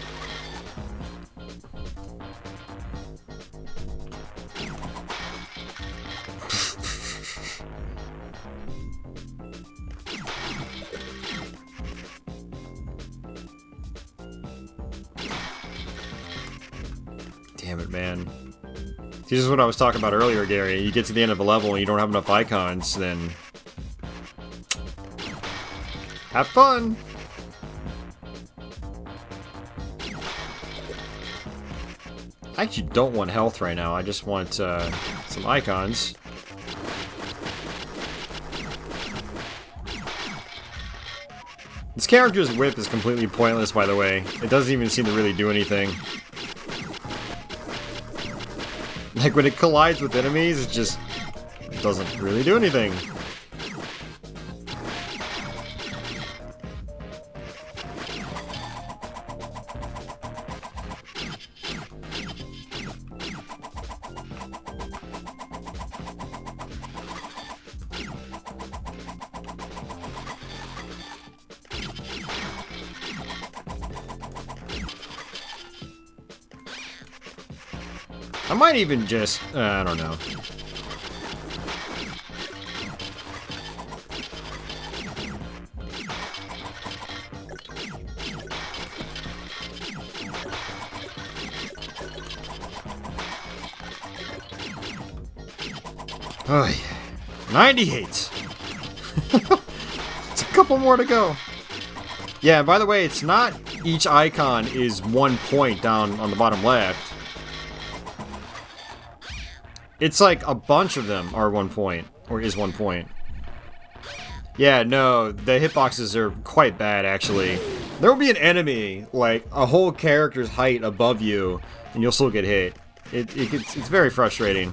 Damn it, man. This is what I was talking about earlier, Gary. You get to the end of a level and you don't have enough icons, then... have fun! I actually don't want health right now. I just want some icons. This character's whip is completely pointless, by the way. It doesn't even seem to really do anything. Like, when it collides with enemies, it just doesn't really do anything. I might even just... I don't know. Oh, yeah. 98! It's a couple more to go. Yeah, by the way, it's not each icon is 1 point down on the bottom left. It's like a bunch of them are 1 point, or is 1 point. Yeah, no, the hitboxes are quite bad, actually. There will be an enemy, like, a whole character's height above you, and you'll still get hit. It's very frustrating.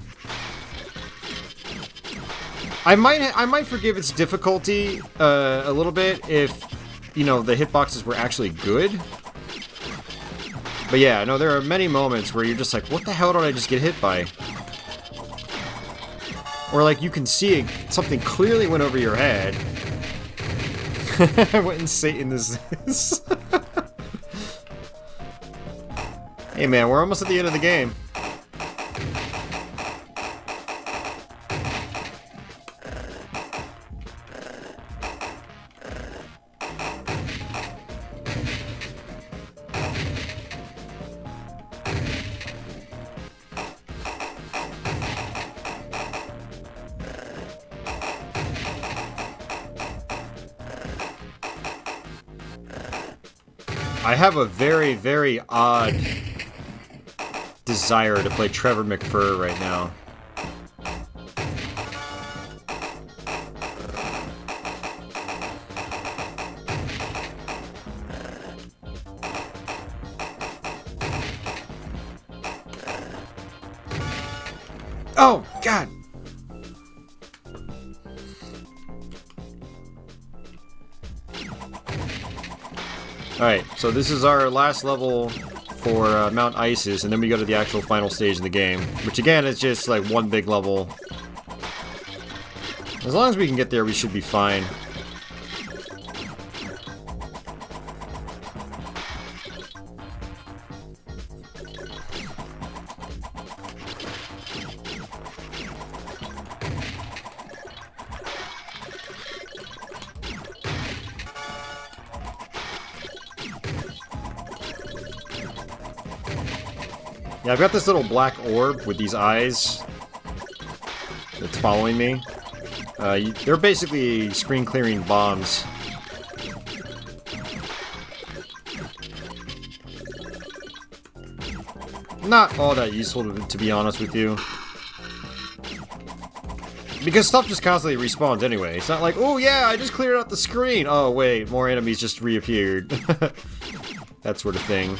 I might forgive its difficulty a little bit if, you know, the hitboxes were actually good. But yeah, no, there are many moments where you're just like, what the hell did I just get hit by? Or like you can see something clearly went over your head. What in Satan is this? Hey man, we're almost at the end of the game. I have a very, very odd desire to play Trevor McFur right now. Oh, God! Alright, so this is our last level for Mount Isis, and then we go to the actual final stage of the game, which again is just like one big level. As long as we can get there, we should be fine. Yeah, I've got this little black orb with these eyes that's following me. They're basically screen-clearing bombs. Not all that useful, to be honest with you. Because stuff just constantly respawns anyway. It's not like, oh yeah, I just cleared out the screen! Oh wait, more enemies just reappeared. That sort of thing.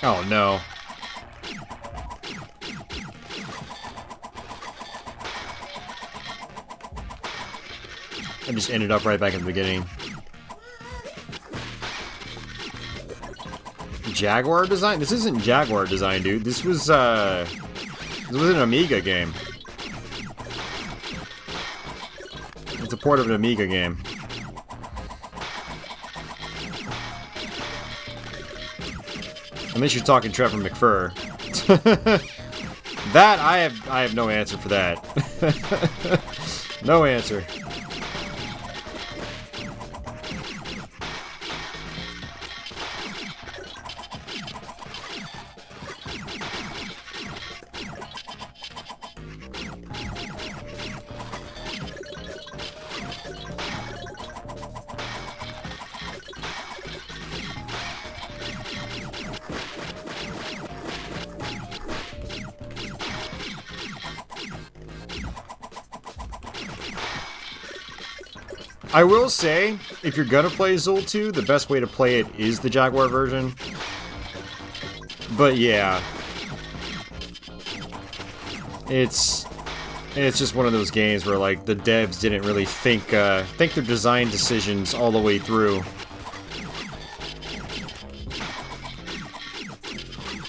Oh no. I just ended up right back in the beginning. Jaguar design? This isn't Jaguar design, dude. This was an Amiga game. It's a port of an Amiga game. Unless you're talking Trevor McFur. That I have no answer for that. No answer. I will say, if you're gonna play Zool 2, the best way to play it is the Jaguar version. But yeah, it's just one of those games where like the devs didn't really think their design decisions all the way through.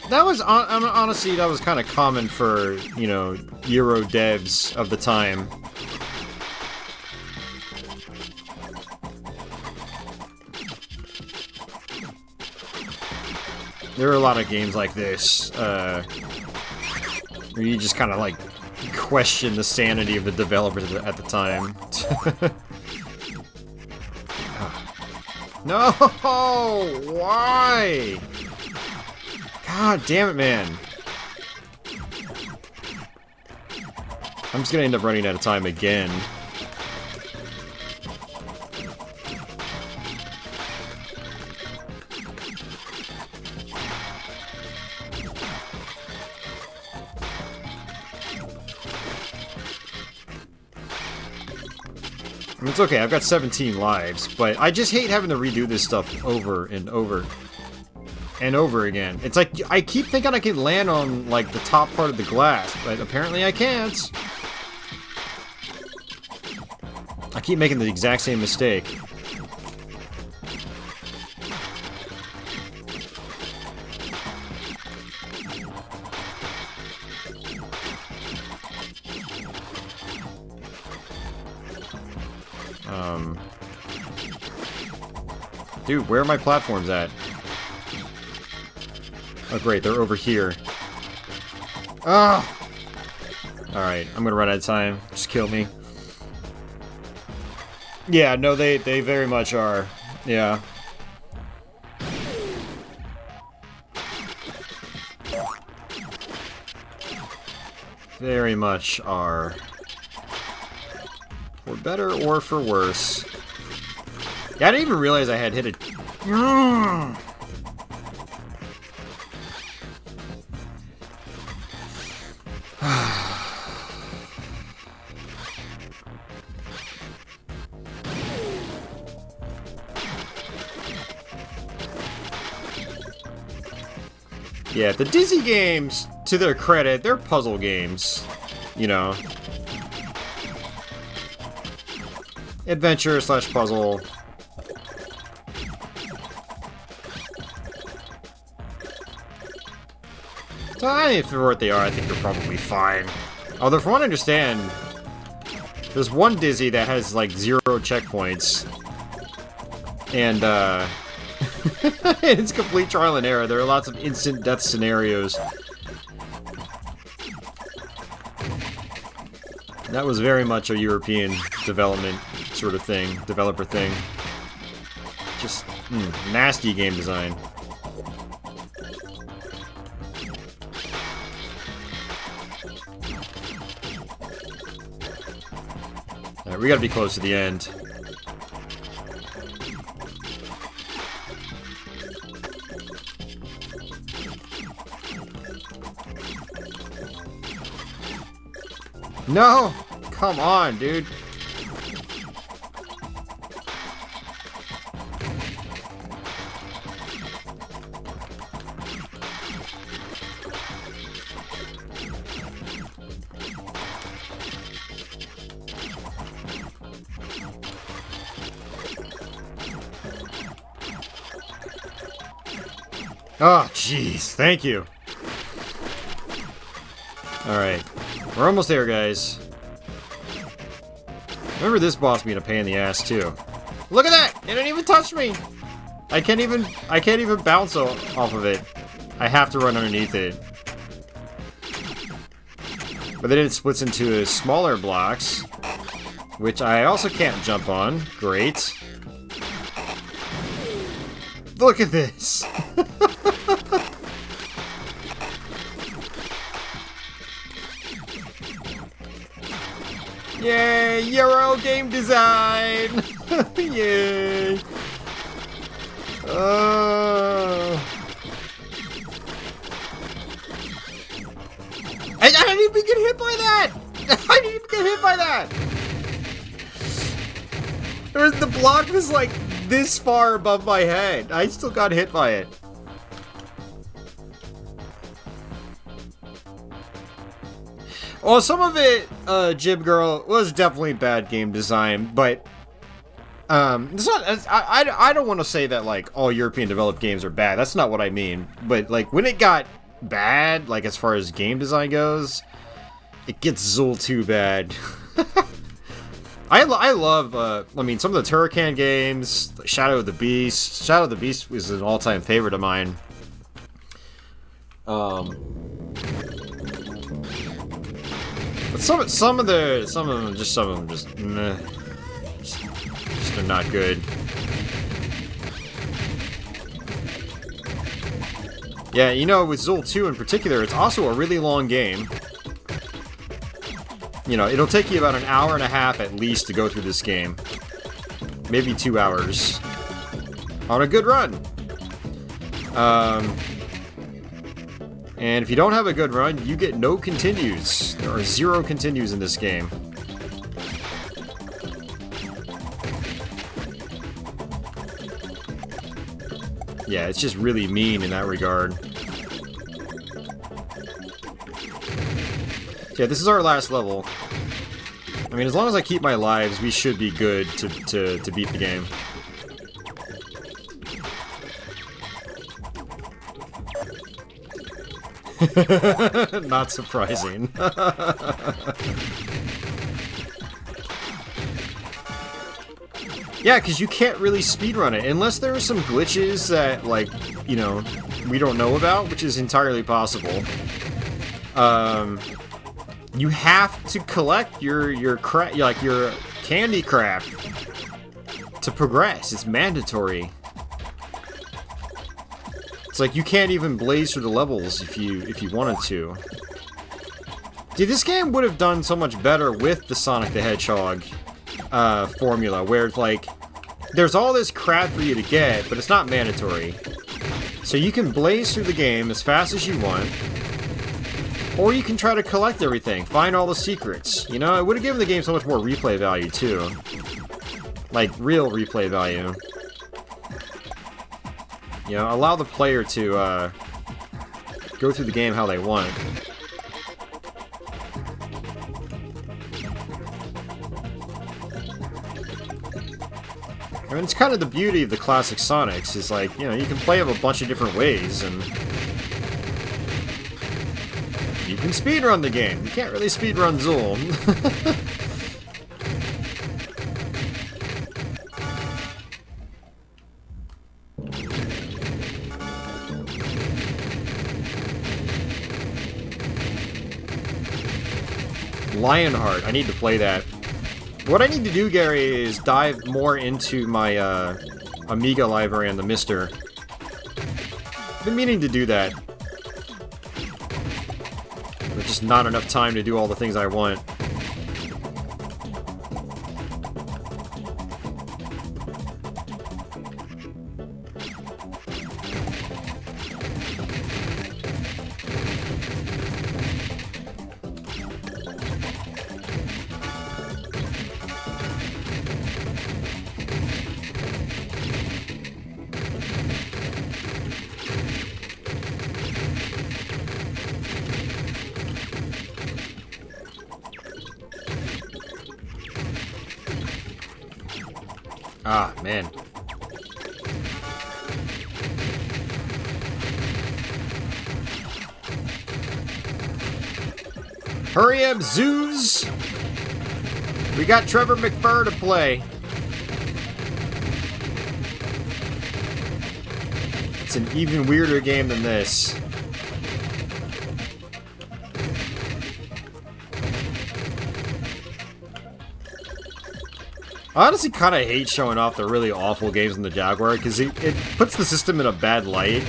That was honestly that was kind of common for, you know, Euro devs of the time. There are a lot of games like this, where you just kind of, like, question the sanity of the developers at the time. No! Why? God damn it, man. I'm just gonna end up running out of time again. It's okay, I've got 17 lives, but I just hate having to redo this stuff over and over and over again. It's like, I keep thinking I can land on, like, the top part of the glass, but apparently I can't. I keep making the exact same mistake. Dude, where are my platforms at? Oh great, they're over here. Ah! Alright, I'm gonna run out of time. Just kill me. Yeah, no, they very much are. Yeah. Very much are. For better or for worse. Yeah, I didn't even realize I had hit it. Yeah, the Dizzy games, to their credit, they're puzzle games. You know. Adventure / puzzle. For what they are, I think they're probably fine. Although, from what I understand, there's one Dizzy that has, like, 0 checkpoints. And, it's complete trial and error. There are lots of instant death scenarios. That was very much a European development sort of thing, developer thing. Just, nasty game design. Alright, we gotta be close to the end. No! Come on, dude. Oh, jeez. Thank you. Alright. We're almost there, guys. Remember this boss being a pain in the ass, too. Look at that! It didn't even touch me! I can't even bounce off of it. I have to run underneath it. But then it splits into smaller blocks, which I also can't jump on. Great. Look at this! Yay! Euro game design! Yay! I didn't even get hit by that! I didn't even get hit by that! The block was like this far above my head. I still got hit by it. Well, some of it, Jib Girl, was definitely bad game design, but it's not. I don't want to say that like all European developed games are bad. That's not what I mean. But like when it got bad, like as far as game design goes, it gets Zool 2 bad. I love. I mean, some of the Turrican games, Shadow of the Beast. Shadow of the Beast was an all-time favorite of mine. But some of them just meh. Just they're not good. Yeah, you know, with Zool 2 in particular, it's also a really long game. You know, it'll take you about an hour and a half at least to go through this game. Maybe 2 hours. On a good run. And if you don't have a good run, you get no continues. There are 0 continues in this game. Yeah, it's just really mean in that regard. Yeah, this is our last level. I mean, as long as I keep my lives, we should be good to beat the game. Not surprising. Yeah, because you can't really speedrun it, unless there are some glitches that, like, you know, we don't know about, which is entirely possible. You have to collect your candy crap to progress. It's mandatory. It's like you can't even blaze through the levels if you wanted to. Dude, this game would have done so much better with the Sonic the Hedgehog formula, where it's like there's all this crap for you to get, but it's not mandatory. So you can blaze through the game as fast as you want, or you can try to collect everything, find all the secrets. You know, it would have given the game so much more replay value too, like real replay value. You know, allow the player to go through the game how they want. I mean, it's kind of the beauty of the classic Sonics, is like, you know, you can play them a bunch of different ways, and you can speedrun the game. You can't really speedrun Zool. Lionheart, I need to play that. What I need to do, Gary, is dive more into my Amiga library on the Mister. I've been meaning to do that. There's just not enough time to do all the things I want. Ah, man. Hurry up, zoos! We got Trevor McFur to play. It's an even weirder game than this. I honestly kind of hate showing off the really awful games in the Jaguar, because it puts the system in a bad light.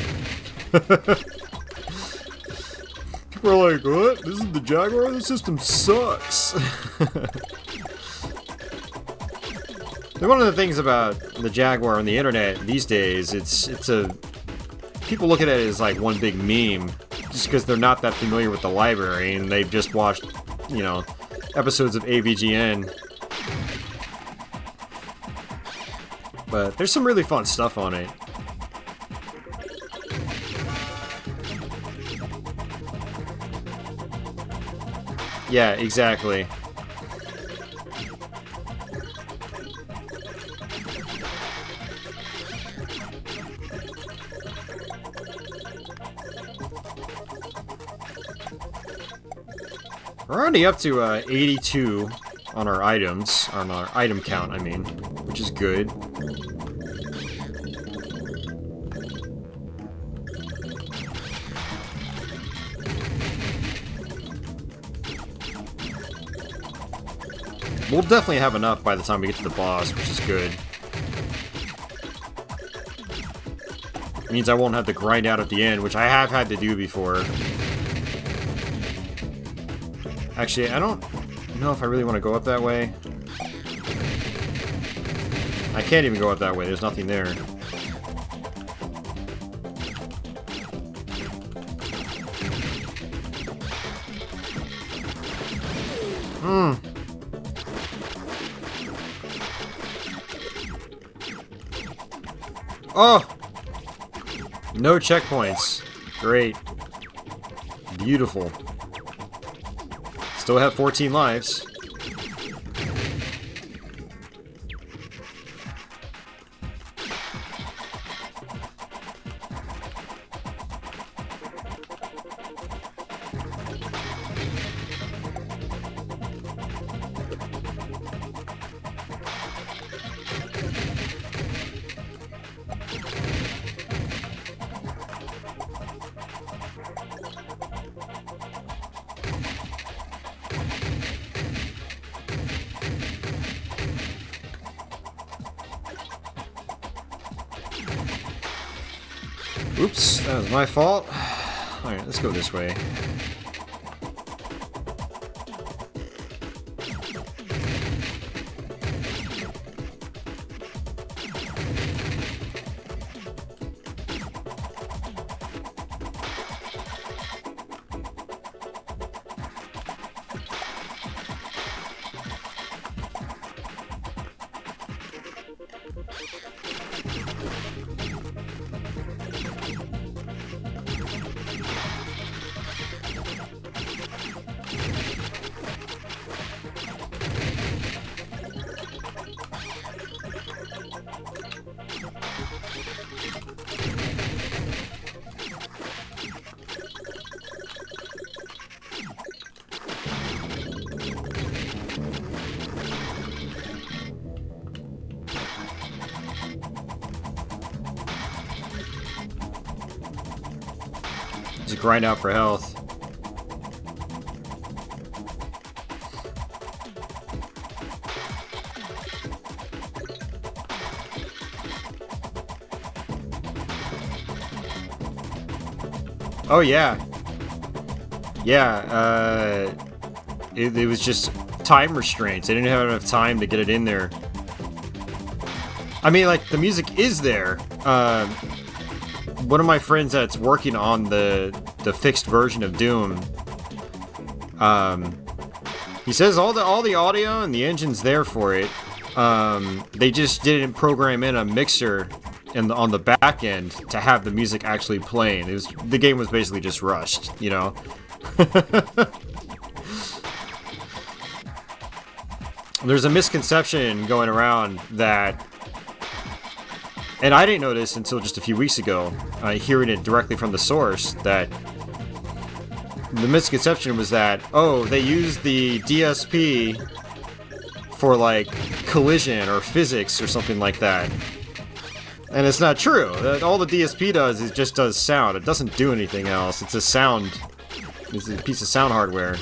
People are like, what? This is the Jaguar? The system sucks. One of the things about the Jaguar on the internet these days, it's a... people look at it as like one big meme, just because they're not that familiar with the library, and they've just watched, you know, episodes of AVGN. But there's some really fun stuff on it. Yeah, exactly. We're already up to 82 on our items, on our item count, I mean, which is good. We'll definitely have enough by the time we get to the boss, which is good. It means I won't have to grind out at the end, which I have had to do before. Actually, I don't know if I really want to go up that way. I can't even go up that way, there's nothing there. Oh! No checkpoints. Great. Beautiful. Still have 14 lives. Oops, that was my fault. Alright, let's go this way. Just grind out for health. Oh yeah. Yeah, it was just time restraints. I didn't have enough time to get it in there. I mean, like, the music is there. One of my friends that's working on the fixed version of Doom, he says all the audio and the engine's there for it. They just didn't program in a mixer on the back end to have the music actually playing. The game was basically just rushed, you know. There's a misconception going around that, and I didn't know this until just a few weeks ago, hearing it directly from the source, that the misconception was that, oh, they used the DSP for, like, collision or physics or something like that. And it's not true. All the DSP does is just does sound. It doesn't do anything else. It's a sound. It's a piece of sound hardware.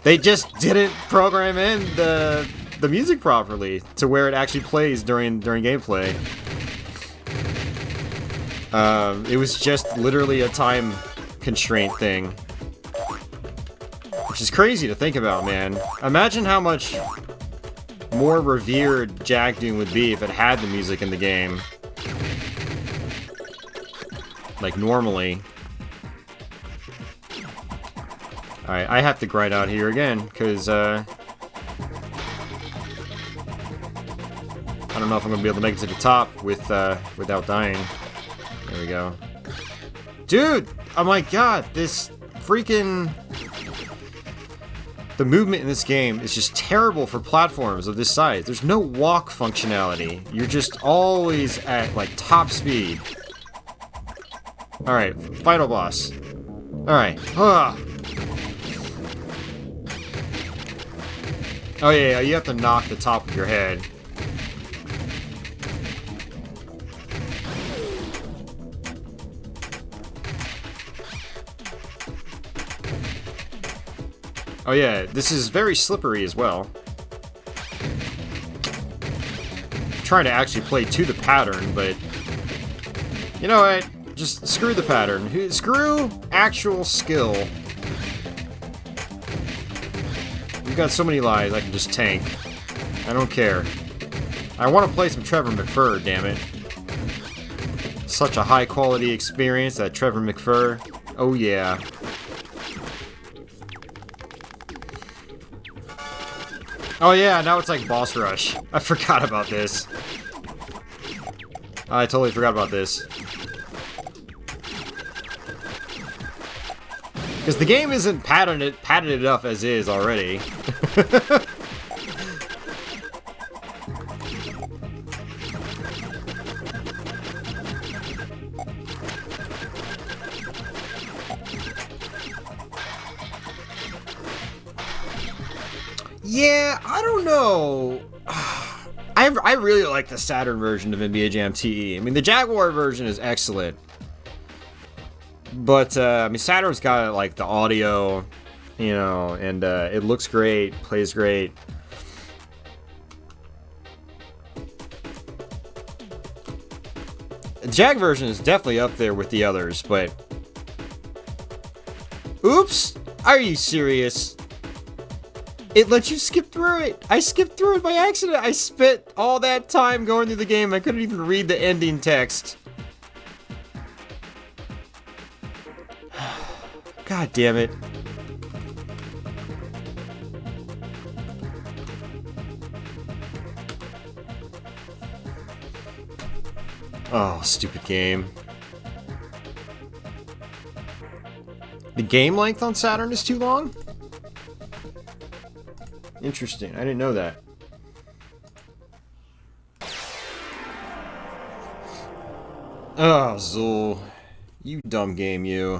They just didn't program in the music properly to where it actually plays during gameplay. It was just literally a time constraint thing. Which is crazy to think about, man. Imagine how much more revered Jackdoon would be if it had the music in the game. Like, normally. Alright, I have to grind out here again, because, I don't know if I'm gonna be able to make it to the top without dying. There we go. Dude! Oh my god, this freaking... The movement in this game is just terrible for platforms of this size. There's no walk functionality. You're just always at, like, top speed. Alright, final boss. Alright. Oh yeah, you have to knock the top of your head. Oh yeah, this is very slippery as well. I'm trying to actually play to the pattern, but... You know what? Just screw the pattern. Screw actual skill. We've got so many lives I can just tank. I don't care. I want to play some Trevor McFur, damn it. Such a high quality experience, that Trevor McFur. Oh yeah. Oh yeah, now it's like boss rush. I forgot about this. I totally forgot about this. Because the game isn't padded enough as is already. Yeah, I don't know. I really like the Saturn version of NBA Jam TE. I mean, the Jaguar version is excellent. But, I mean, Saturn's got, like, the audio, you know, and it looks great, plays great. The Jag version is definitely up there with the others, but... Oops! Are you serious? It lets you skip through it. I skipped through it by accident. I spent all that time going through the game. I couldn't even read the ending text. God damn it. Oh, stupid game. The game length on Saturn is too long? Interesting. I didn't know that. Oh, Zool. You dumb game, you.